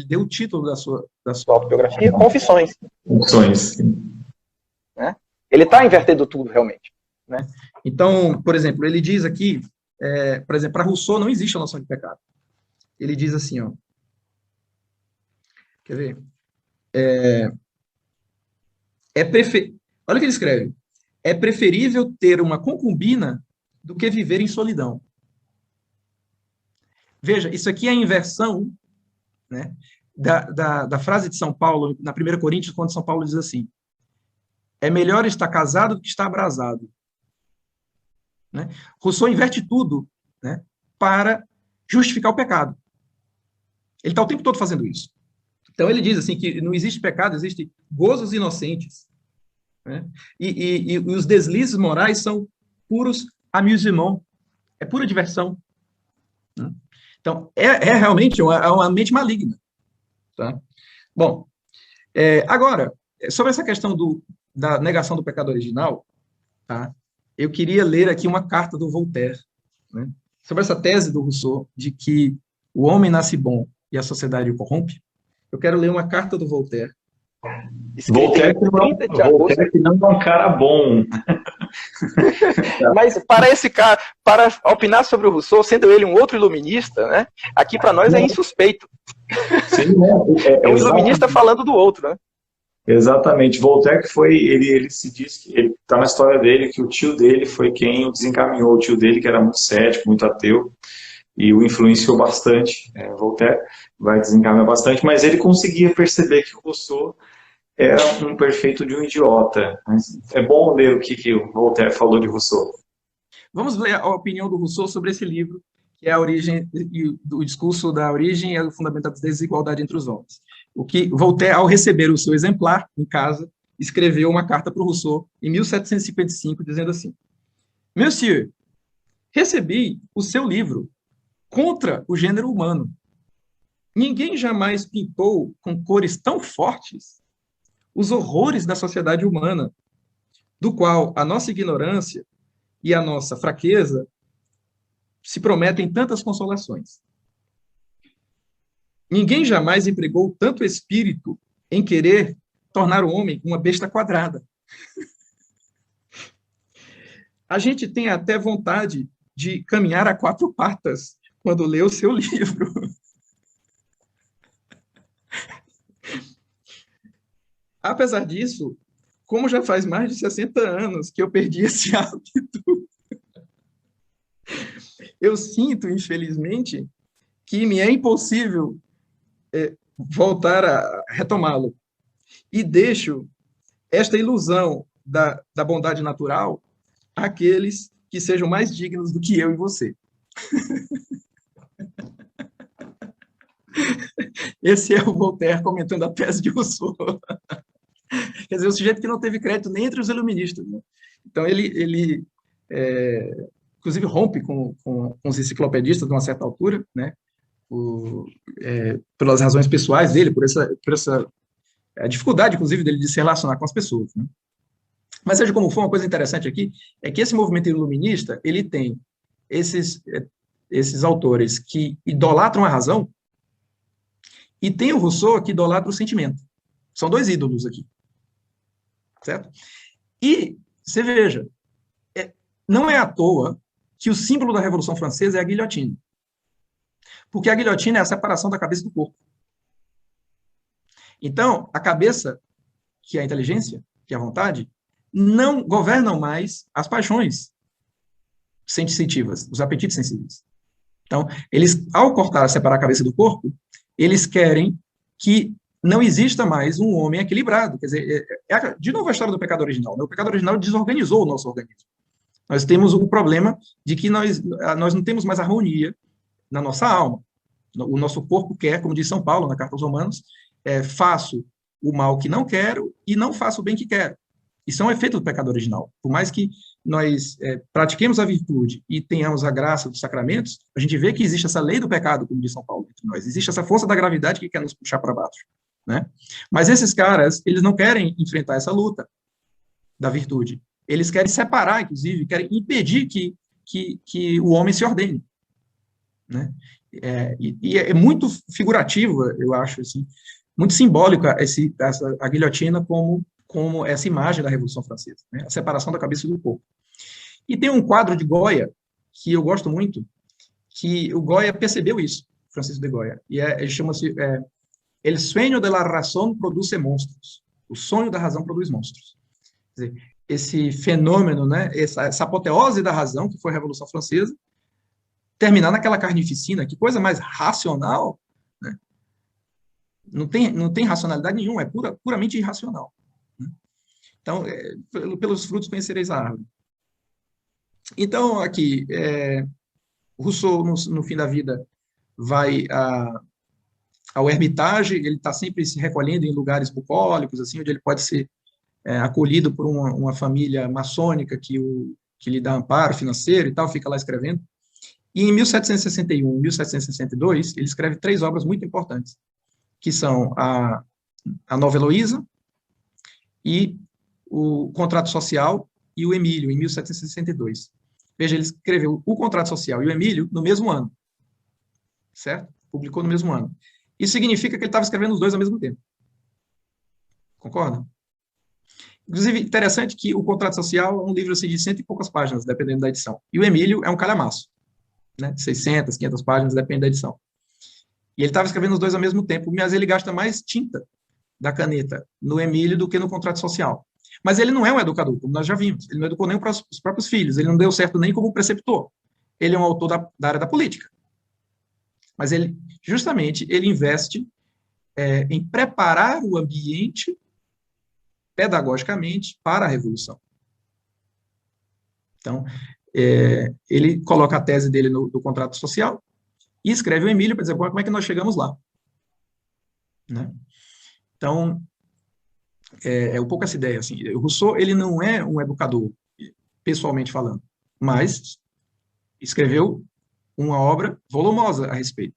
deu o título da sua autobiografia, Confissões. Confissões. Né? Ele está invertendo tudo, realmente. Né? Então, por exemplo, ele diz aqui, por exemplo, para Rousseau não existe a noção de pecado. Ele diz assim, ó, quer ver? Olha o que ele escreve. É preferível ter uma concubina do que viver em solidão. Veja, isso aqui é a inversão, né, da frase de São Paulo, na 1 Coríntios, quando São Paulo diz assim: é melhor estar casado do que estar abrasado. Né? Rousseau inverte tudo, né, para justificar o pecado. Ele está o tempo todo fazendo isso. Então, ele diz assim que não existe pecado, existem gozos inocentes. Né? E os deslizes morais são puros amusement, é pura diversão. Né? Então, realmente uma mente maligna. Tá? Bom, agora, sobre essa questão da negação do pecado original, tá? Eu queria ler aqui uma carta do Voltaire, né? Sobre essa tese do Rousseau, de que o homem nasce bom e a sociedade o corrompe. Eu quero ler uma carta do Voltaire. Voltaire que não é um cara bom. Mas para esse cara, para opinar sobre o Rousseau, sendo ele um outro iluminista, né? Aqui para nós é insuspeito. Sim, né? É um iluminista falando do outro, né? Exatamente. Voltaire que ele se diz que ele está na história dele que o tio dele foi quem o desencaminhou. O tio dele que era muito cético, muito ateu, e o influenciou bastante. Voltaire vai desencaminhar bastante, mas ele conseguia perceber que o Rousseau era um perfeito de um idiota. É bom ler o que o Voltaire falou de Rousseau. Vamos ler a opinião do Rousseau sobre esse livro, que é a origem do discurso da origem e o fundamento da desigualdade entre os homens. O que Voltaire, ao receber o seu exemplar em casa, escreveu uma carta para o Rousseau em 1755, dizendo assim: Monsieur, recebi o seu livro contra o gênero humano. Ninguém jamais pintou com cores tão fortes os horrores da sociedade humana, do qual a nossa ignorância e a nossa fraqueza se prometem tantas consolações. Ninguém jamais empregou tanto espírito em querer tornar o homem uma besta quadrada. A gente tem até vontade de caminhar a quatro patas quando lê o seu livro. Apesar disso, como já faz mais de 60 anos que eu perdi esse hábito, eu sinto, infelizmente, que me é impossível voltar a retomá-lo. E deixo esta ilusão da bondade natural àqueles que sejam mais dignos do que eu e você. Esse é o Voltaire comentando a tese de Rousseau. Quer dizer, o sujeito que não teve crédito nem entre os iluministas. Né? Então, ele inclusive, rompe com os enciclopedistas de uma certa altura, né? Pelas razões pessoais dele, por essa a dificuldade, inclusive, dele de se relacionar com as pessoas. Né? Mas, seja como for, uma coisa interessante aqui é que esse movimento iluminista, ele tem esses autores que idolatram a razão e tem o Rousseau que idolatra o sentimento. São dois ídolos aqui. Certo? E, você veja, não é à toa que o símbolo da Revolução Francesa é a guilhotina. Porque a guilhotina é a separação da cabeça do corpo. Então, a cabeça, que é a inteligência, que é a vontade, não governam mais as paixões sensitivas, os apetites sensíveis. Então, eles, ao cortar, separar a cabeça do corpo, eles querem que não exista mais um homem equilibrado. Quer dizer, de novo a história do pecado original. Né? O pecado original desorganizou o nosso organismo. Nós temos o problema de que nós não temos mais harmonia na nossa alma. O nosso corpo quer, como diz São Paulo na Carta aos Romanos, faço o mal que não quero e não faço o bem que quero. Isso é um efeito do pecado original. Por mais que nós pratiquemos a virtude e tenhamos a graça dos sacramentos, a gente vê que existe essa lei do pecado, como diz São Paulo, entre nós. Existe essa força da gravidade que quer nos puxar para baixo. Né? Mas esses caras, eles não querem enfrentar essa luta da virtude. Eles querem separar, inclusive, querem impedir que o homem se ordene. Né? E é muito figurativa, eu acho, assim, muito simbólica a guilhotina como essa imagem da Revolução Francesa, né? A separação da cabeça do corpo. E tem um quadro de Goya, que eu gosto muito, que o Goya percebeu isso, Francisco de Goya, e ele chama-se El sueño de la razón produce monstros. O sonho da razão produz monstros. Quer dizer, esse fenômeno, né, essa apoteose da razão, que foi a Revolução Francesa, terminar naquela carnificina, que coisa mais racional, né? Não tem racionalidade nenhuma, é puramente irracional. Né? Então, pelos frutos conhecereis a árvore. Então, aqui, Rousseau, no fim da vida, vai ao Hermitage, ele está sempre se recolhendo em lugares bucólicos, assim, onde ele pode ser acolhido por uma família maçônica que lhe dá amparo financeiro e tal, fica lá escrevendo. E em 1761 e 1762, ele escreve 3 obras muito importantes, que são a Nova Heloísa, e o Contrato Social e o Emílio, em 1762. Veja, ele escreveu o Contrato Social e o Emílio no mesmo ano, certo? Publicou no mesmo ano. Isso significa que ele estava escrevendo os dois ao mesmo tempo. Concorda? Inclusive, interessante que o Contrato Social é um livro assim, de 100 e poucas páginas, dependendo da edição. E o Emílio é um calhamaço, né? 600, 500 páginas, depende da edição. E ele estava escrevendo os dois ao mesmo tempo, mas ele gasta mais tinta da caneta no Emílio do que no Contrato Social. Mas ele não é um educador, como nós já vimos. Ele não educou nem para os próprios filhos. Ele não deu certo nem como preceptor. Ele é um autor da área da política. Mas ele, justamente, ele investe em preparar o ambiente pedagogicamente para a Revolução. Então, ele coloca a tese dele do Contrato Social e escreve o Emílio para dizer, como é que nós chegamos lá? Né? Então, um pouco essa ideia. Assim, o Rousseau, ele não é um educador, pessoalmente falando, mas escreveu uma obra volumosa a respeito.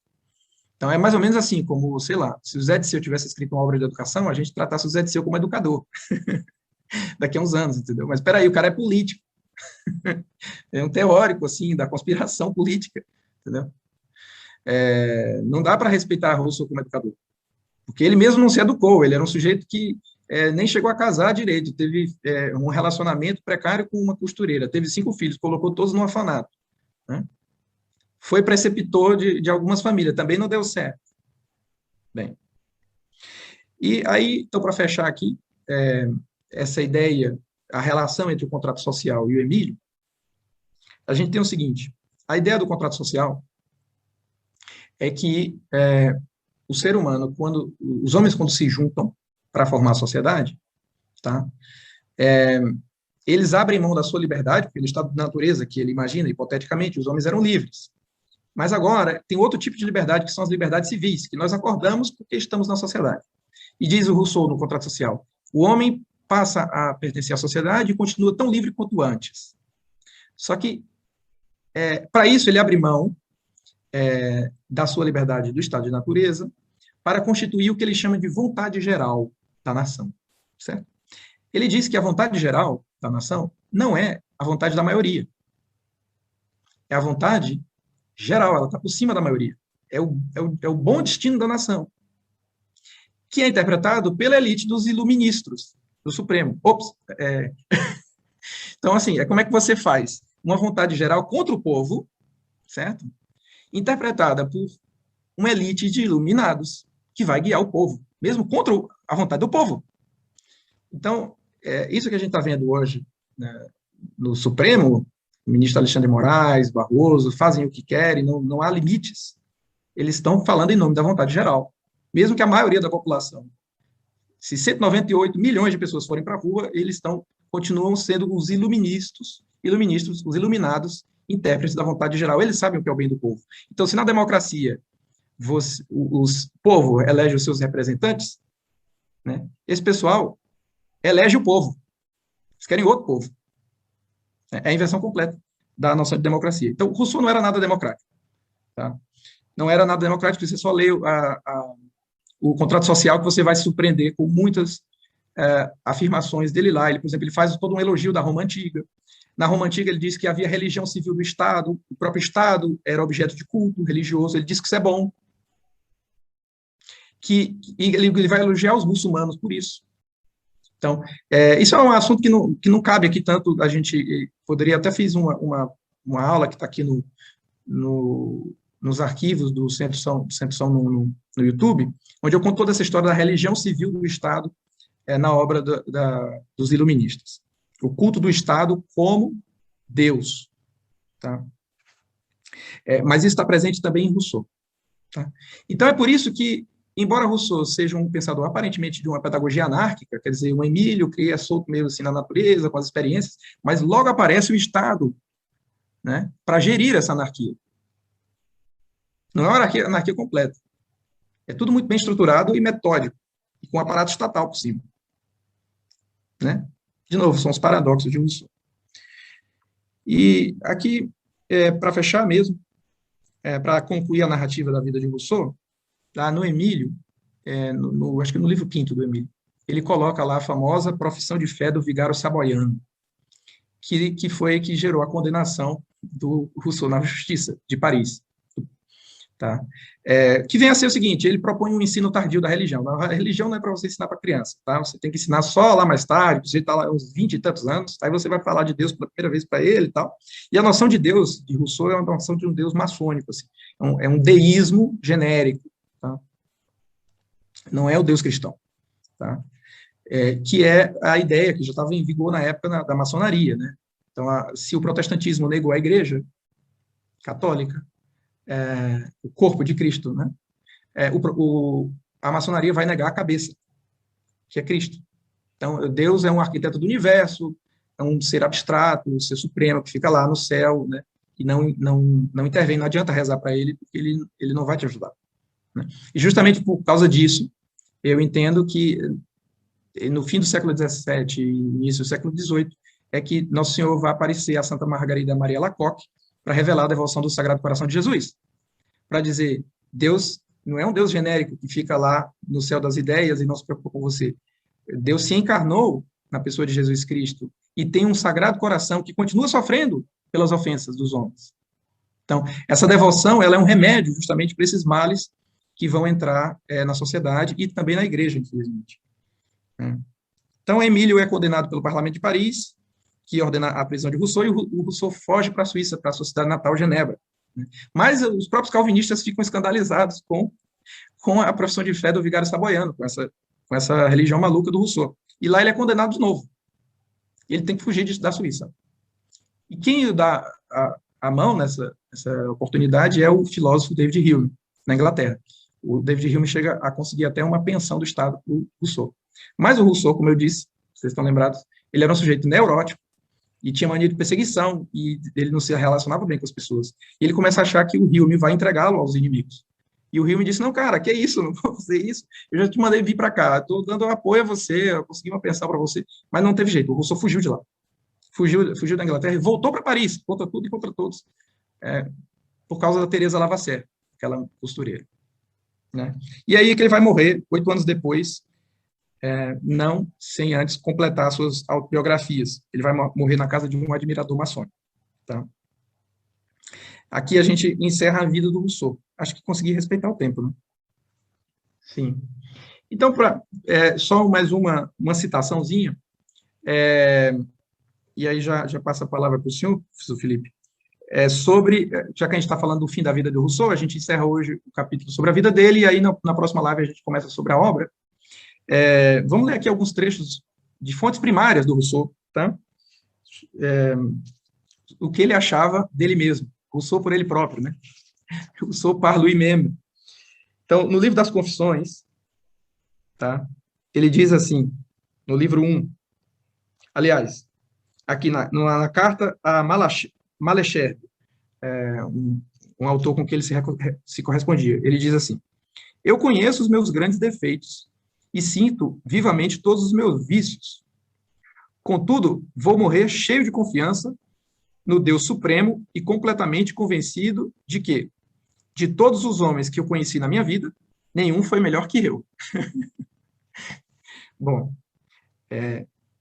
Então, é mais ou menos assim, como, sei lá, se o Zé Disseu tivesse escrito uma obra de educação, a gente tratasse o Zé Disseu como educador. Daqui a uns anos, entendeu? Mas, espera aí, o cara é político. É um teórico, assim, da conspiração política, entendeu? Não dá para respeitar Rousseau como educador. Porque ele mesmo não se educou, ele era um sujeito que nem chegou a casar direito, teve um relacionamento precário com uma costureira, teve 5 filhos, colocou todos no orfanato. Né? Foi preceptor de algumas famílias, também não deu certo. Bem, e aí, então, para fechar aqui, essa ideia, a relação entre o contrato social e o Emílio, a gente tem o seguinte, a ideia do contrato social é que o ser humano, os homens quando se juntam para formar a sociedade, tá? Eles abrem mão da sua liberdade, pelo estado de natureza que ele imagina, hipoteticamente, os homens eram livres. Mas agora, tem outro tipo de liberdade, que são as liberdades civis, que nós acordamos porque estamos na sociedade. E diz o Rousseau, no Contrato Social, o homem passa a pertencer à sociedade e continua tão livre quanto antes. Só que, para isso, ele abre mão da sua liberdade do estado de natureza para constituir o que ele chama de vontade geral da nação, certo? Ele diz que a vontade geral da nação não é a vontade da maioria. É a vontade geral, ela está por cima da maioria. É o bom destino da nação, que é interpretado pela elite dos iluministros do Supremo. Então, assim, como é que você faz uma vontade geral contra o povo, certo? Interpretada por uma elite de iluminados que vai guiar o povo, mesmo contra a vontade do povo. Então, isso que a gente está vendo hoje, né, no Supremo, o ministro Alexandre de Moraes, Barroso, fazem o que querem, não há limites. Eles estão falando em nome da vontade geral. Mesmo que a maioria da população, se 198 milhões de pessoas forem para a rua, eles continuam sendo os iluministros, os iluminados, intérpretes da vontade geral. Eles sabem o que é o bem do povo. Então, se na democracia o povo elege os seus representantes, né, esse pessoal elege o povo. Eles querem outro povo. É a inversão completa da noção de democracia. Então, Rousseau não era nada democrático. Tá? Não era nada democrático, você só lê o Contrato Social, que você vai se surpreender com muitas afirmações dele lá. Ele, por exemplo, ele faz todo um elogio da Roma Antiga. Na Roma Antiga, ele diz que havia religião civil do Estado, o próprio Estado era objeto de culto religioso, ele diz que isso é bom. Ele vai elogiar os muçulmanos por isso. Então, isso é um assunto que não cabe aqui tanto, a gente poderia, até fiz uma aula que está aqui nos arquivos do Centro São no YouTube, onde eu conto toda essa história da religião civil do Estado na obra dos iluministas. O culto do Estado como Deus. Tá? Mas isso está presente também em Rousseau. Tá? Então, é por isso que, embora Rousseau seja um pensador aparentemente de uma pedagogia anárquica, quer dizer, o Emílio cria solto meio assim na natureza, com as experiências, mas logo aparece o Estado, né, para gerir essa anarquia. Não é uma anarquia completa. É tudo muito bem estruturado e metódico, e com um aparato estatal por cima. Né? De novo, são os paradoxos de Rousseau. E aqui, para fechar mesmo, para concluir a narrativa da vida de Rousseau, lá no Emílio, acho que no livro quinto do Emílio, ele coloca lá a famosa profissão de fé do vigário saboiano, que foi que gerou a condenação do Rousseau na Justiça de Paris. Tá? Que vem a ser o seguinte, ele propõe um ensino tardio da religião. A religião não é para você ensinar para criança, tá? Você tem que ensinar só lá mais tarde, você está lá uns 20 e tantos anos, aí você vai falar de Deus pela primeira vez para ele e tal. E a noção de Deus, de Rousseau, é uma noção de um Deus maçônico, assim. É um deísmo genérico, tá? Não é o Deus cristão, tá? Que é a ideia que já estava em vigor na época da maçonaria, né? Então, se o protestantismo negou a igreja católica, o corpo de Cristo, né? A maçonaria vai negar a cabeça, que é Cristo. Então, Deus é um arquiteto do universo, é um ser abstrato, um ser supremo, que fica lá no céu, né? E não intervém, não adianta rezar para ele, porque ele não vai te ajudar. Né? E justamente por causa disso, eu entendo que no fim do século XVII e início do século XVIII, é que Nosso Senhor vai aparecer a Santa Margarida Maria Alacoque para revelar a devoção do Sagrado Coração de Jesus. Para dizer, Deus não é um Deus genérico que fica lá no céu das ideias e não se preocupa com você. Deus se encarnou na pessoa de Jesus Cristo e tem um Sagrado Coração que continua sofrendo pelas ofensas dos homens. Então, essa devoção ela é um remédio justamente para esses males que vão entrar na sociedade e também na igreja, infelizmente. Então, Emílio é condenado pelo Parlamento de Paris, que ordena a prisão de Rousseau, e o Rousseau foge para a Suíça, para a sua cidade natal, Genebra. Mas os próprios calvinistas ficam escandalizados com a profissão de fé do vigário saboiano, com essa religião maluca do Rousseau. E lá ele é condenado de novo. Ele tem que fugir da Suíça. E quem dá a mão nessa oportunidade é o filósofo David Hume, na Inglaterra. O David Hume chega a conseguir até uma pensão do Estado para o Rousseau. Mas o Rousseau, como eu disse, vocês estão lembrados, ele era um sujeito neurótico, e tinha mania de perseguição, e ele não se relacionava bem com as pessoas. E ele começa a achar que o Hilme vai entregá-lo aos inimigos. E o Hilme disse, não, cara, que é isso? Não vou fazer isso. Eu já te mandei vir para cá, estou dando apoio a você, eu consegui uma pensão para você, mas não teve jeito, o Rousseau fugiu de lá. Fugiu da Inglaterra e voltou para Paris, contra tudo e contra todos, por causa da Teresa Lavasseur, aquela costureira. Né? E aí que ele vai morrer, 8 anos depois, não sem antes completar suas autobiografias. Ele vai morrer na casa de um admirador maçônico. Tá? Aqui a gente encerra a vida do Rousseau. Acho que consegui respeitar o tempo, né? Sim. Então, só mais uma citaçãozinha, e aí já passa a palavra para o senhor, professor Felipe, sobre, já que a gente está falando do fim da vida do Rousseau, a gente encerra hoje o capítulo sobre a vida dele, e aí na próxima live a gente começa sobre a obra. Vamos ler aqui alguns trechos de fontes primárias do Rousseau, tá? O que ele achava dele mesmo, Rousseau por ele próprio, né? Rousseau par lui-même. Então, no livro das Confissões, tá? Ele diz assim, no livro 1, aliás, aqui na carta a Malesherbes, um autor com quem ele se correspondia, ele diz assim, eu conheço os meus grandes defeitos e sinto vivamente todos os meus vícios. Contudo, vou morrer cheio de confiança no Deus Supremo e completamente convencido de que, de todos os homens que eu conheci na minha vida, nenhum foi melhor que eu. Bom,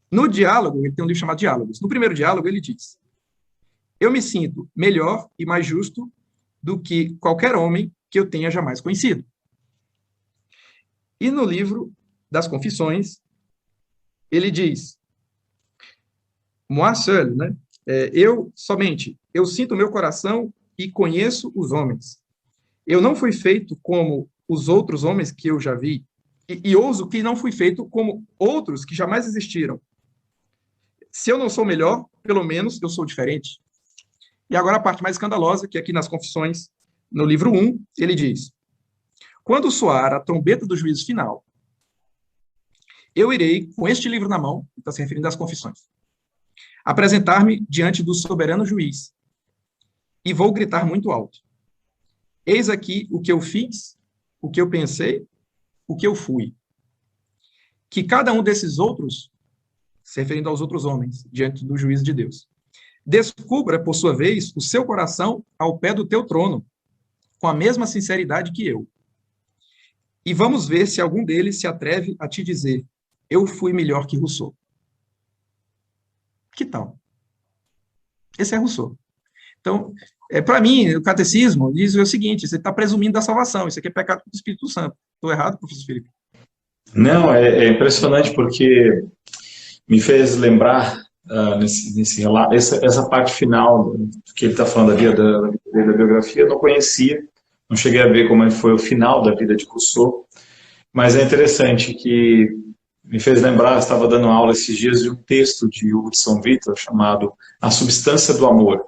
no diálogo, ele tem um livro chamado Diálogos. No primeiro diálogo, ele diz, eu me sinto melhor e mais justo do que qualquer homem que eu tenha jamais conhecido. E no livro das Confissões, ele diz, moi seul, né? Eu sinto meu coração e conheço os homens. Eu não fui feito como os outros homens que eu já vi, e ouso que não fui feito como outros que jamais existiram. Se eu não sou melhor, pelo menos eu sou diferente. E agora a parte mais escandalosa, que aqui nas Confissões, no livro 1, ele diz, quando soar a trombeta do juízo final, eu irei, com este livro na mão, está se referindo às Confissões, apresentar-me diante do soberano juiz, e vou gritar muito alto. Eis aqui o que eu fiz, o que eu pensei, o que eu fui. Que cada um desses outros, se referindo aos outros homens, diante do juízo de Deus, descubra, por sua vez, o seu coração ao pé do teu trono, com a mesma sinceridade que eu. E vamos ver se algum deles se atreve a te dizer, eu fui melhor que Rousseau. Que tal? Esse é Rousseau. Então, para mim, o catecismo diz o seguinte, você está presumindo da salvação, isso aqui é pecado do Espírito Santo. Estou errado, professor Felipe? Não, é impressionante porque me fez lembrar nesse relato, essa parte final que ele está falando ali da biografia, eu não conhecia, não cheguei a ver como foi o final da vida de Rousseau, mas é interessante que me fez lembrar, estava dando aula esses dias de um texto de Hugo de São Vítor chamado A Substância do Amor,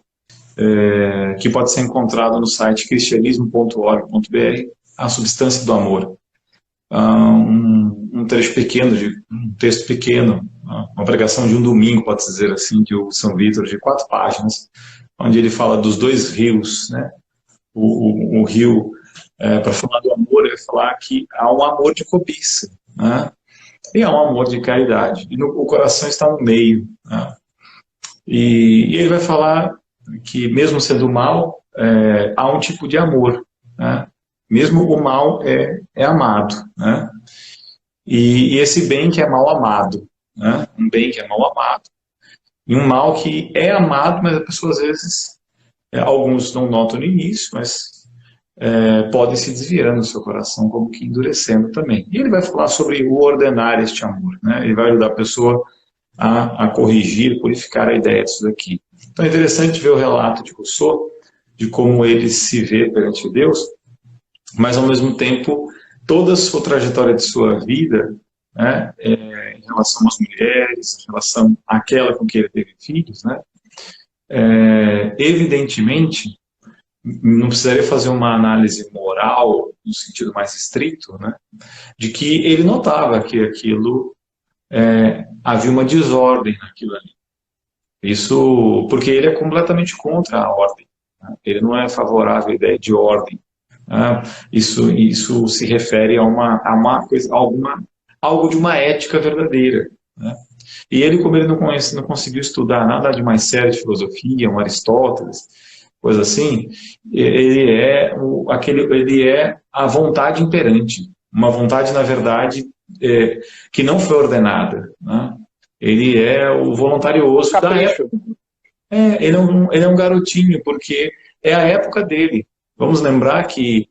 que pode ser encontrado no site cristianismo.org.br, A Substância do Amor. Um trecho pequeno, um texto pequeno, uma pregação de um domingo, pode-se dizer assim, de Hugo de São Vítor, de 4 páginas, onde ele fala dos 2 rios, né? O rio, para falar do amor, ele vai falar que há um amor de cobiça, né? E há um amor de caridade, e o coração está no meio, né? E ele vai falar que mesmo sendo mal, há um tipo de amor, né? Mesmo o mal é amado, né? E esse bem que é mal amado, né? Um bem que é mal amado, e um mal que é amado, mas a pessoa às vezes, alguns não notam no início, mas podem se desviando do seu coração, como que endurecendo também. E ele vai falar sobre o ordenar este amor, né? Ele vai ajudar a pessoa a corrigir, purificar a ideia disso daqui. Então é interessante ver o relato de Rousseau, de como ele se vê perante Deus, mas ao mesmo tempo, toda a sua trajetória de sua vida, né, em relação às mulheres, em relação àquela com quem ele teve filhos, né, evidentemente, não precisaria fazer uma análise moral, no sentido mais estrito, né, de que ele notava que aquilo havia uma desordem naquilo ali. Isso porque ele é completamente contra a ordem, né? Ele não é favorável à ideia de ordem, né? Isso se refere a uma coisa, algo de uma ética verdadeira, né? E ele, como ele não conseguiu estudar nada de mais sério de filosofia, um Aristóteles, coisa assim, ele é a vontade imperante, uma vontade, na verdade, que não foi ordenada, né? Ele é o voluntarioso da época. Ele é um garotinho, porque é a época dele. Vamos lembrar que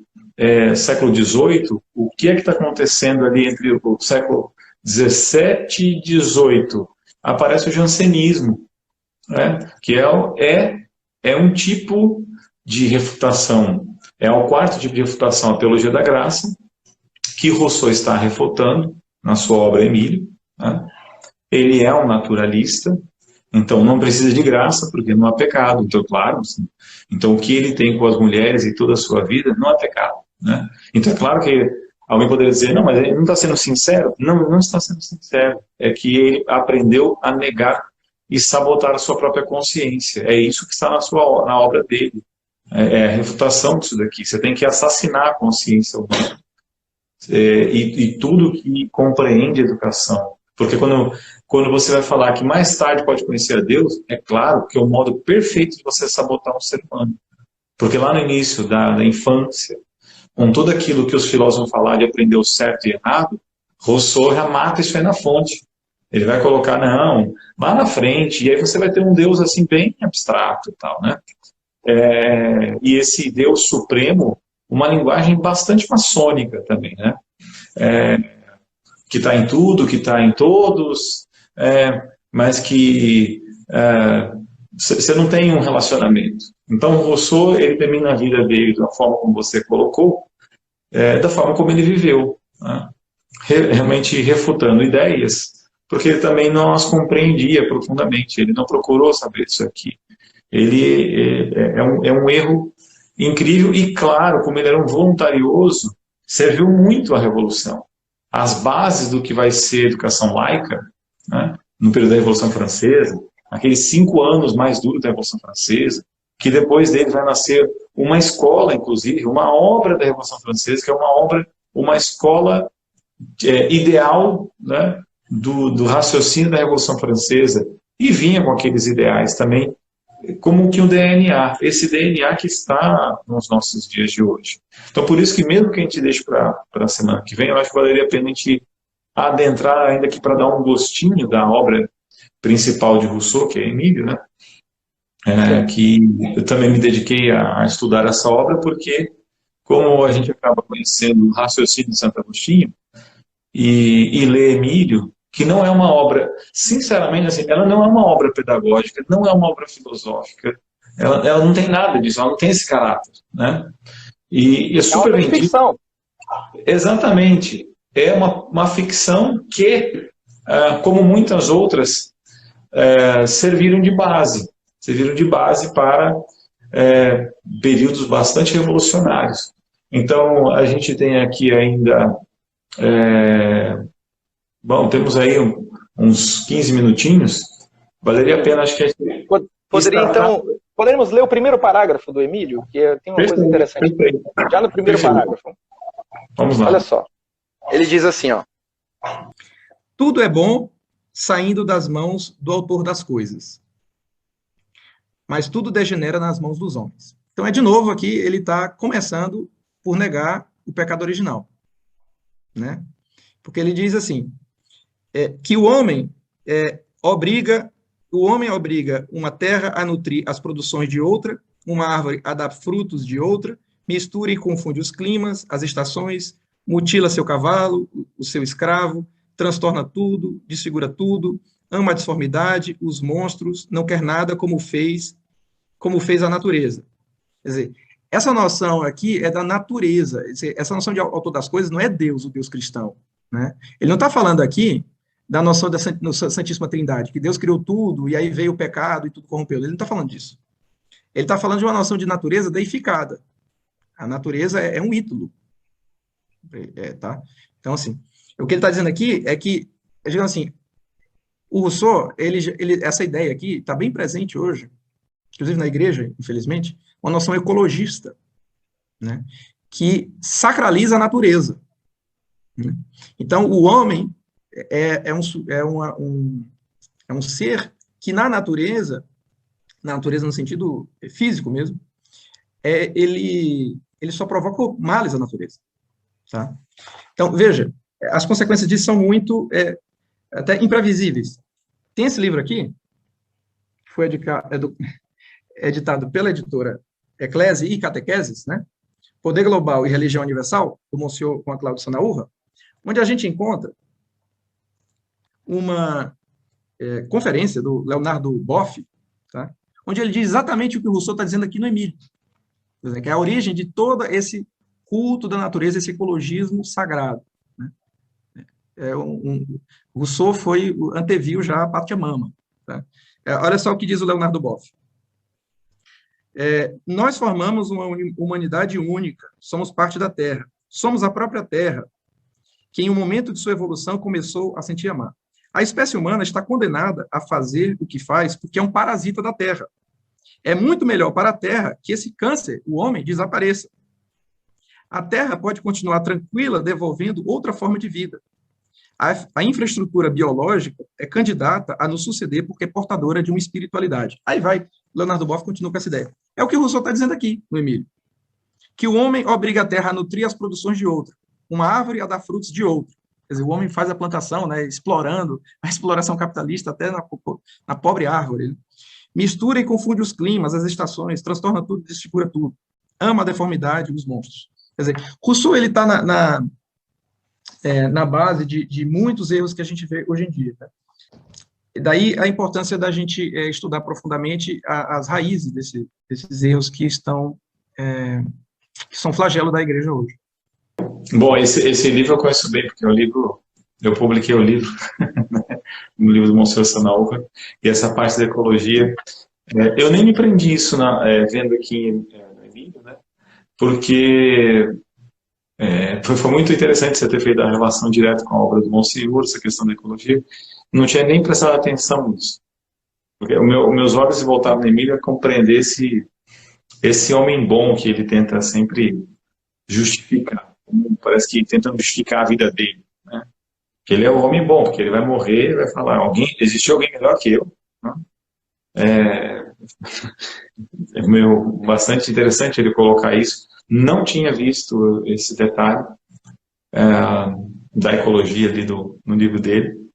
século XVIII, o que é que está acontecendo ali entre o século XVII e XVIII? Aparece o jansenismo, né? Que é um tipo de refutação, é o quarto tipo de refutação à teologia da graça, que Rousseau está refutando na sua obra Emílio, né? Ele é um naturalista, então não precisa de graça, porque não há pecado, então claro, assim, então o que ele tem com as mulheres e toda a sua vida não é pecado, né? Então é claro que alguém poderia dizer, não, mas ele não está sendo sincero. Não, não está sendo sincero, é que ele aprendeu a negar e sabotar a sua própria consciência, é isso que está na obra dele, é a refutação disso daqui, você tem que assassinar a consciência humana, e tudo que compreende a educação. Porque quando você vai falar que mais tarde pode conhecer a Deus, é claro que é o modo perfeito de você sabotar um ser humano. Porque lá no início da infância, com tudo aquilo que os filósofos vão falar de aprender o certo e errado, Rousseau já mata isso aí na fonte. Ele vai colocar, não, lá na frente, e aí você vai ter um Deus assim bem abstrato e tal, né? E esse Deus supremo, uma linguagem bastante maçônica também, né? Que está em tudo, que está em todos, mas que você não tem um relacionamento. Então, o Rousseau, ele termina a vida dele da forma como você colocou, da forma como ele viveu, né? Realmente refutando ideias, porque ele também não as compreendia profundamente, ele não procurou saber disso aqui. Ele é um erro incrível e, claro, como ele era um voluntarioso, serviu muito à Revolução. As bases do que vai ser educação laica, né, no período da Revolução Francesa, aqueles 5 anos mais duros da Revolução Francesa, que depois dele vai nascer uma escola, inclusive, uma obra da Revolução Francesa, que é uma escola ideal, né, do raciocínio da Revolução Francesa, e vinha com aqueles ideais também, como que um DNA, esse DNA que está nos nossos dias de hoje. Então, por isso que mesmo que a gente deixe para a semana que vem, eu acho que valeria a pena a gente adentrar ainda aqui para dar um gostinho da obra principal de Rousseau, que é Emílio, né? Que eu também me dediquei a estudar essa obra, porque como a gente acaba conhecendo o raciocínio de Santo Agostinho, e ler Emílio, que não é uma obra, sinceramente, assim, ela não é uma obra pedagógica, não é uma obra filosófica, ela não tem nada disso, ela não tem esse caráter, né? E é super uma ficção. Exatamente. É uma ficção que, como muitas outras, serviram de base para períodos bastante revolucionários. Então, a gente tem aqui ainda... Bom, temos aí uns 15 minutinhos. Valeria a pena, acho que a gente... Poderíamos ler o primeiro parágrafo do Emílio, que tem uma coisa interessante. Já no primeiro parágrafo. Vamos lá. Olha só. Ele diz assim, ó. Tudo é bom saindo das mãos do autor das coisas, mas tudo degenera nas mãos dos homens. Então, de novo, aqui ele está começando por negar o pecado original, né? Porque ele diz assim, que o homem obriga uma terra a nutrir as produções de outra, uma árvore a dar frutos de outra, mistura e confunde os climas, as estações, mutila seu cavalo, o seu escravo, transtorna tudo, desfigura tudo, ama a disformidade, os monstros, não quer nada como fez a natureza. Quer dizer, essa noção aqui é da natureza. Essa noção de autor das coisas não é Deus, o Deus cristão, né? Ele não está falando aqui da noção da Santíssima Trindade, que Deus criou tudo e aí veio o pecado e tudo corrompeu. Ele não está falando disso. Ele está falando de uma noção de natureza deificada. A natureza é um ídolo. Tá? Então, assim, o que ele está dizendo aqui é que, digamos assim, O Rousseau, essa ideia aqui está bem presente hoje, inclusive na igreja, infelizmente, uma noção ecologista, né, que sacraliza a natureza. Né? Então, o homem é um ser que na natureza no sentido físico mesmo, ele só provoca males à natureza. Tá? Então, veja, as consequências disso são muito até imprevisíveis. Tem esse livro aqui, que foi editado pela editora Eclésia e Catequeses, né? Poder Global e Religião Universal, do Monsenhor Juan Cláudio Sanaúva, onde a gente encontra uma conferência do Leonardo Boff, tá? Onde ele diz exatamente o que o Rousseau está dizendo aqui no Emílio, que é a origem de todo esse culto da natureza, esse ecologismo sagrado. Né? Rousseau anteviu já a Pátria Mama. Tá? Olha só o que diz o Leonardo Boff. Nós formamos uma humanidade única, somos parte da Terra, somos a própria Terra, que em um momento de sua evolução começou a sentir amar. A espécie humana está condenada a fazer o que faz porque é um parasita da Terra. É muito melhor para a Terra que esse câncer, o homem, desapareça. A Terra pode continuar tranquila, devolvendo outra forma de vida. A infraestrutura biológica é candidata a nos suceder porque é portadora de uma espiritualidade. Aí vai, Leonardo Boff continua com essa ideia. É o que o Rousseau está dizendo aqui, no Emílio. Que o homem obriga a Terra a nutrir as produções de outra, uma árvore a dar frutos de outra. Quer dizer, o homem faz a plantação, né, explorando a exploração capitalista até na pobre árvore. Né? Mistura e confunde os climas, as estações, transtorna tudo, desfigura tudo. Ama a deformidade, os monstros. Quer dizer, Rousseau ele está na base de muitos erros que a gente vê hoje em dia. Né? E daí a importância da gente estudar profundamente as raízes desses erros que são flagelo da igreja hoje. Bom, esse livro eu conheço bem, porque eu publiquei o livro, no livro do Monsenhor Sanaúva, e essa parte da ecologia, eu nem me prendi isso vendo aqui no Emílio, né, porque foi muito interessante você ter feito a relação direta com a obra do Monsenhor, essa questão da ecologia, não tinha nem prestado atenção nisso, porque meus olhos se voltavam no Emílio a compreender esse homem bom que ele tenta sempre justificar. Parece que tentando justificar a vida dele, né? Que ele é um homem bom, porque ele vai morrer, vai falar, existe alguém melhor que eu, né? Bastante interessante ele colocar isso. Não tinha visto esse detalhe da ecologia ali no livro dele.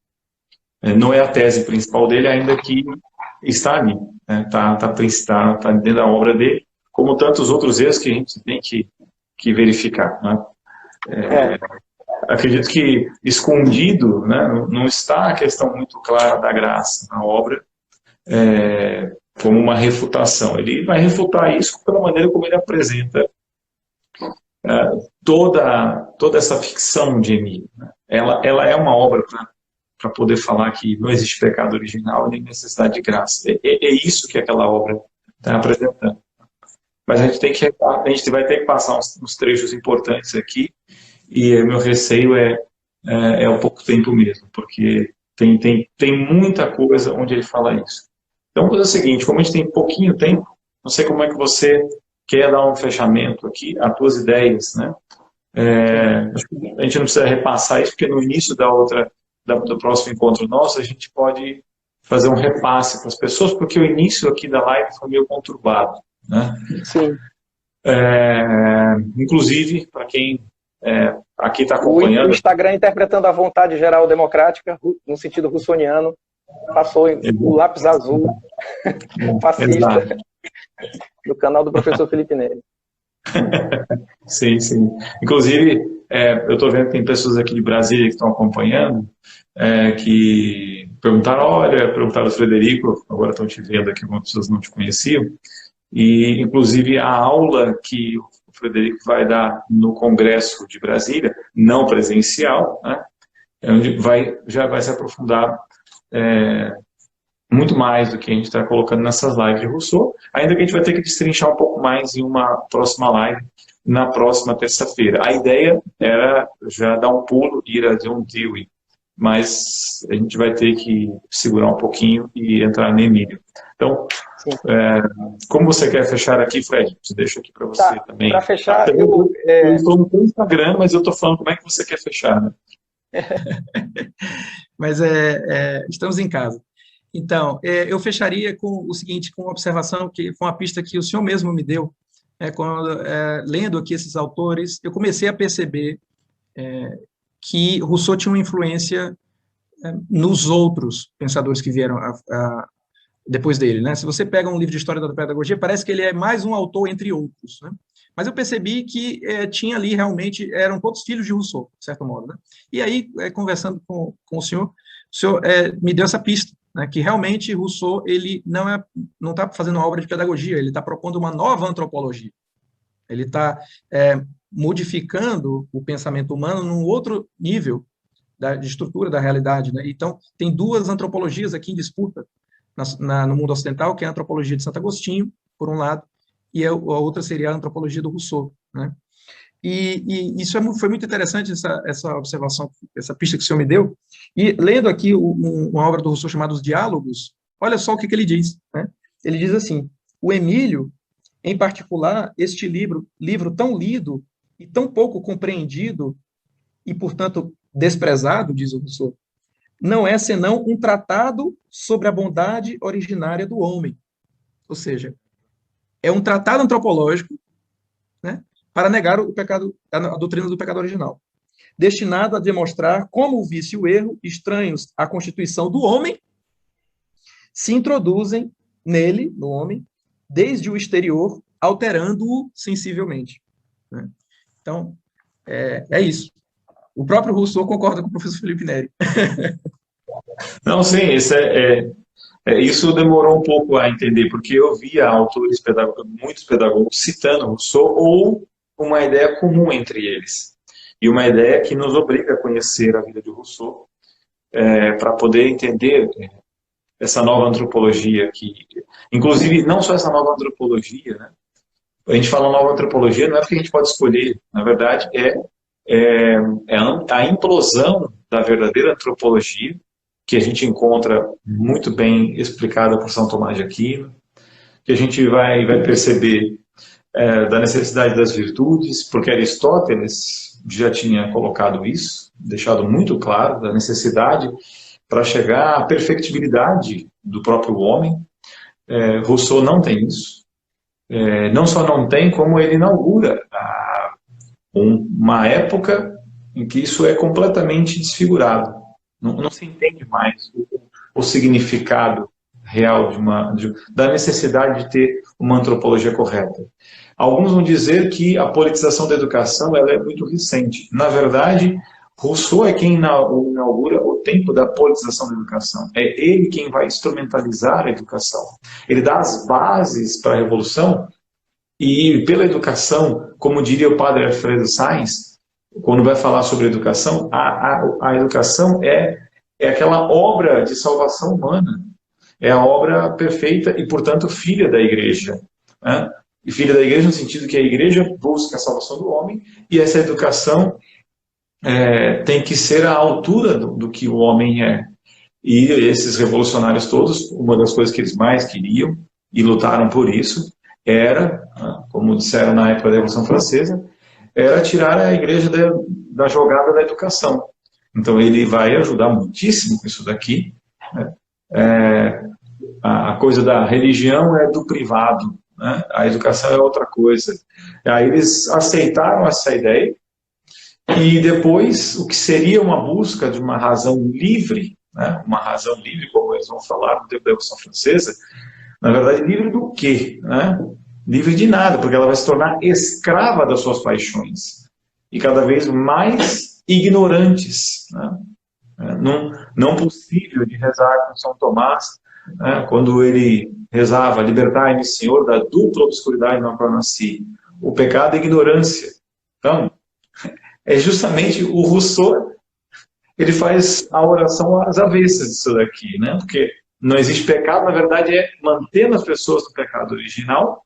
Não é a tese principal dele, ainda que está ali, né? Tá dentro da obra dele, como tantos outros erros que a gente tem que verificar, né? Acredito que escondido, né, não está a questão muito clara da graça na obra como uma refutação. Ele vai refutar isso pela maneira como ele apresenta toda essa ficção de Emílio. Né? Ela é uma obra para poder falar que não existe pecado original nem necessidade de graça. É isso que aquela obra está apresentando. Mas a gente vai ter que passar uns trechos importantes aqui, e meu receio é o pouco tempo mesmo, porque tem muita coisa onde ele fala isso. Então, vamos fazer o seguinte, como a gente tem pouquinho tempo, não sei como é que você quer dar um fechamento aqui, as tuas ideias, né? A gente não precisa repassar isso, porque no início do próximo encontro nosso, a gente pode fazer um repasse para as pessoas, porque o início aqui da live foi meio conturbado. Né? Sim. Inclusive, para quem aqui está acompanhando... O Instagram, interpretando a vontade geral democrática, no sentido russoniano, passou o lápis azul fascista do canal do professor Felipe Neri. Sim, sim. Inclusive, eu estou vendo que tem pessoas aqui de Brasília que estão acompanhando, que perguntaram ao Frederico, agora estão te vendo aqui, algumas pessoas não te conheciam, e inclusive a aula que o Frederico vai dar no Congresso de Brasília, não presencial, né, onde já vai se aprofundar muito mais do que a gente está colocando nessas lives de Rousseau, ainda que a gente vai ter que destrinchar um pouco mais em uma próxima live, na próxima terça-feira. A ideia era já dar um pulo, ir a John Dewey, mas a gente vai ter que segurar um pouquinho e entrar no Emílio. Então, como você quer fechar aqui, Fred? Te deixo aqui para você também. Para fechar, eu estou no Instagram, mas eu estou falando como é que você quer fechar, né? Mas estamos em casa. Então, eu fecharia com o seguinte, com uma observação, que foi uma pista que o senhor mesmo me deu, lendo aqui esses autores, eu comecei a perceber que Rousseau tinha uma influência nos outros pensadores que vieram depois dele, né? Se você pega um livro de história da pedagogia, parece que ele é mais um autor entre outros, né? Mas eu percebi que tinha ali realmente, eram todos filhos de Rousseau, de certo modo, né? E aí, conversando com o senhor me deu essa pista, né, que realmente Rousseau ele não está fazendo uma obra de pedagogia, ele está propondo uma nova antropologia. Ele está modificando o pensamento humano num outro nível de estrutura da realidade, né? Então, tem duas antropologias aqui em disputa no mundo ocidental, que é a antropologia de Santo Agostinho, por um lado, e a outra seria a antropologia do Rousseau, né? E isso foi muito interessante, essa observação, essa pista que o senhor me deu. E lendo aqui uma obra do Rousseau chamada Os Diálogos, olha só o que ele diz, né? Ele diz assim: o Emílio, em particular, este livro tão lido e tão pouco compreendido e, portanto, desprezado, diz o Rousseau, não é senão um tratado sobre a bondade originária do homem. Ou seja, é um tratado antropológico, né, para negar o pecado, a doutrina do pecado original, destinado a demonstrar como o vício e o erro, estranhos à constituição do homem, se introduzem nele, no homem, desde o exterior, alterando-o sensivelmente, né? Então, é isso. O próprio Rousseau concorda com o professor Felipe Neri. Não, sim, isso demorou um pouco a entender, porque eu via autores, muitos pedagogos citando Rousseau, ou uma ideia comum entre eles. E uma ideia que nos obriga a conhecer a vida de Rousseau, para poder entender essa nova antropologia, inclusive, não só essa nova antropologia, né? A gente fala nova antropologia, não é porque a gente pode escolher, na verdade, a implosão da verdadeira antropologia, que a gente encontra muito bem explicada por São Tomás de Aquino, que a gente vai perceber da necessidade das virtudes, porque Aristóteles já tinha colocado isso, deixado muito claro, da necessidade para chegar à perfectibilidade do próprio homem. Rousseau não tem isso. Não só não tem, como ele inaugura uma época em que isso é completamente desfigurado. Não se entende mais o significado real da necessidade de ter uma antropologia correta. Alguns vão dizer que a politização da educação ela é muito recente. Na verdade, Rousseau é quem inaugura o tempo da politização da educação. É ele quem vai instrumentalizar a educação. Ele dá as bases para a revolução e, pela educação, como diria o padre Alfredo Sainz, quando vai falar sobre educação, a educação é aquela obra de salvação humana. É a obra perfeita e, portanto, filha da igreja, né? E filha da igreja no sentido que a igreja busca a salvação do homem e essa educação tem que ser à altura do que o homem é. E esses revolucionários todos, uma das coisas que eles mais queriam e lutaram por isso era, como disseram na época da Revolução Francesa, era tirar a igreja da jogada da educação. Então ele vai ajudar muitíssimo com isso daqui, né? A coisa da religião é do privado, né? A educação é outra coisa. Aí eles aceitaram essa ideia e depois o que seria uma busca de uma razão livre, né? Uma razão livre, como eles vão falar no tempo da Revolução Francesa, na verdade livre do quê? Né? Livre de nada, porque ela vai se tornar escrava das suas paixões e cada vez mais ignorantes, né? Não possível de rezar com São Tomás, né? Quando ele rezava: libertai-me, Senhor, da dupla obscuridade na qual nasci. O pecado é ignorância. Então, é justamente o Rousseau, ele faz a oração às avessas disso daqui, né? Porque não existe pecado, na verdade é manter as pessoas no pecado original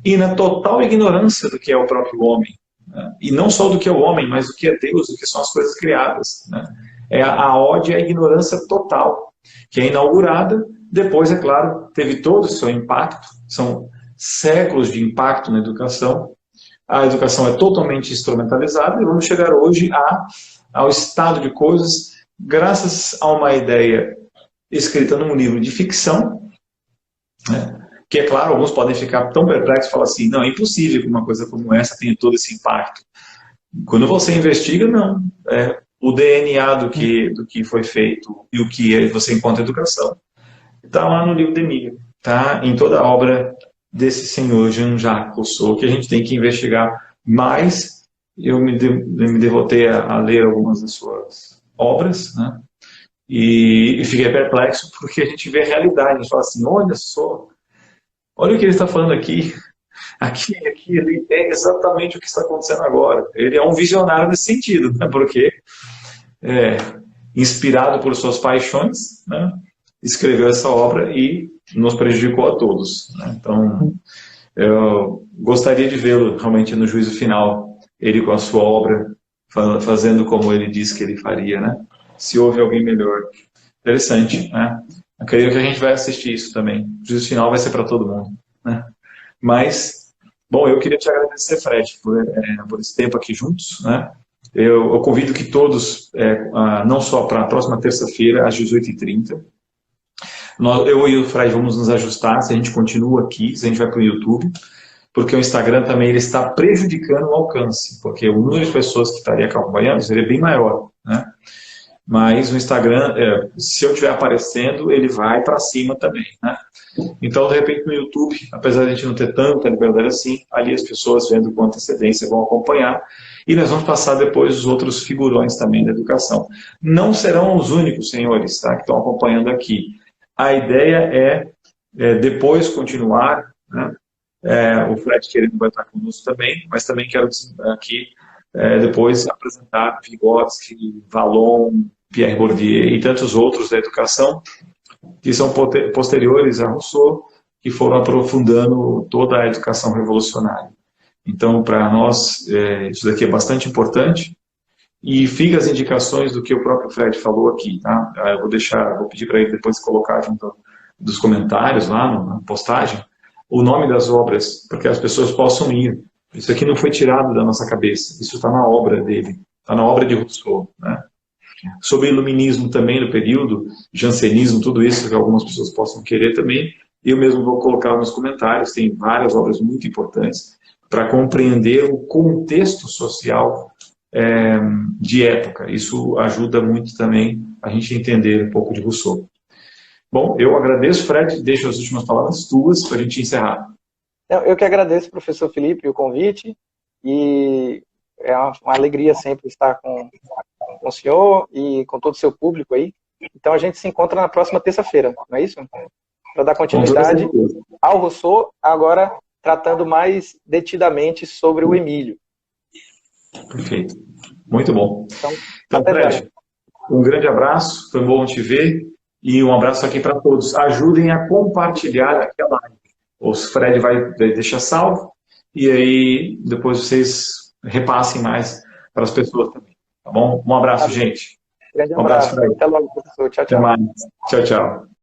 e na total ignorância do que é o próprio homem, né? E não só do que é o homem, mas do que é Deus, do que são as coisas criadas, né? é a ode à ignorância total, que é inaugurada, depois, é claro, teve todo o seu impacto, são séculos de impacto na educação, a educação é totalmente instrumentalizada e vamos chegar hoje ao estado de coisas graças a uma ideia escrita num livro de ficção, né, que, é claro, alguns podem ficar tão perplexos e falar assim, não, é impossível que uma coisa como essa tenha todo esse impacto. Quando você investiga, não. O DNA do que foi feito e o que você encontra em educação está lá no livro de Emílio, está em toda a obra desse senhor Jean-Jacques Rousseau, que a gente tem que investigar mais. Eu me devotei a ler algumas das suas obras, né? E fiquei perplexo porque a gente vê a realidade, a gente fala assim, olha só, olha o que ele está falando aqui, ele é exatamente o que está acontecendo agora. Ele é um visionário nesse sentido, né? Porque, inspirado por suas paixões, né, escreveu essa obra e nos prejudicou a todos, né? Então, eu gostaria de vê-lo realmente no juízo final, ele com a sua obra, fazendo como ele disse que ele faria, né? Se houve alguém melhor. Interessante, né? Eu creio que a gente vai assistir isso também. O juízo final vai ser para todo mundo, né? Mas, bom, eu queria te agradecer, Fred, por esse tempo aqui juntos, né? Eu convido que todos, não só para a próxima terça-feira, às 18h30, eu e o Fred vamos nos ajustar, se a gente continua aqui, se a gente vai para o YouTube, porque o Instagram também ele está prejudicando o alcance, porque o número de pessoas que estaria acompanhando seria bem maior, né? Mas o Instagram, se eu estiver aparecendo, ele vai para cima também, né? Então, de repente, no YouTube, apesar de a gente não ter tanta liberdade assim, ali as pessoas vendo com antecedência vão acompanhar, e nós vamos passar depois os outros figurões também da educação. Não serão os únicos, senhores, tá, que estão acompanhando aqui. A ideia depois continuar, né? O Fred querendo vai estar conosco também, mas também quero aqui depois apresentar Vygotsky, Vallon, Pierre Bourdieu e tantos outros da educação que são posteriores a Rousseau, que foram aprofundando toda a educação revolucionária. Então, para nós, isso daqui é bastante importante, e fica as indicações do que o próprio Fred falou aqui, tá? Eu vou pedir para ele depois colocar junto dos comentários lá na postagem, o nome das obras, para que as pessoas possam ir. Isso aqui não foi tirado da nossa cabeça, isso está na obra dele, está na obra de Rousseau, né? Sobre o iluminismo também no período, jansenismo, tudo isso que algumas pessoas possam querer também, eu mesmo vou colocar nos comentários, tem várias obras muito importantes para compreender o contexto social de época. Isso ajuda muito também a gente entender um pouco de Rousseau. Bom, eu agradeço, Fred, deixo as últimas palavras tuas para a gente encerrar. Eu que agradeço, professor Felipe, o convite, e é uma alegria sempre estar com o senhor e com todo o seu público aí. Então a gente se encontra na próxima terça-feira, não é isso? Para dar continuidade ao Rousseau, agora tratando mais detidamente sobre o Emílio. Perfeito. Muito bom. Então Fred, um grande abraço, foi bom te ver, e um abraço aqui para todos. Ajudem a compartilhar aquela live. O Fred vai deixar salvo, e aí depois vocês repassem mais para as pessoas também. Tá bom? Um abraço, gente. Grande abraço. Fred. Até logo, professor. Tchau, tchau. Até mais. Tchau, tchau.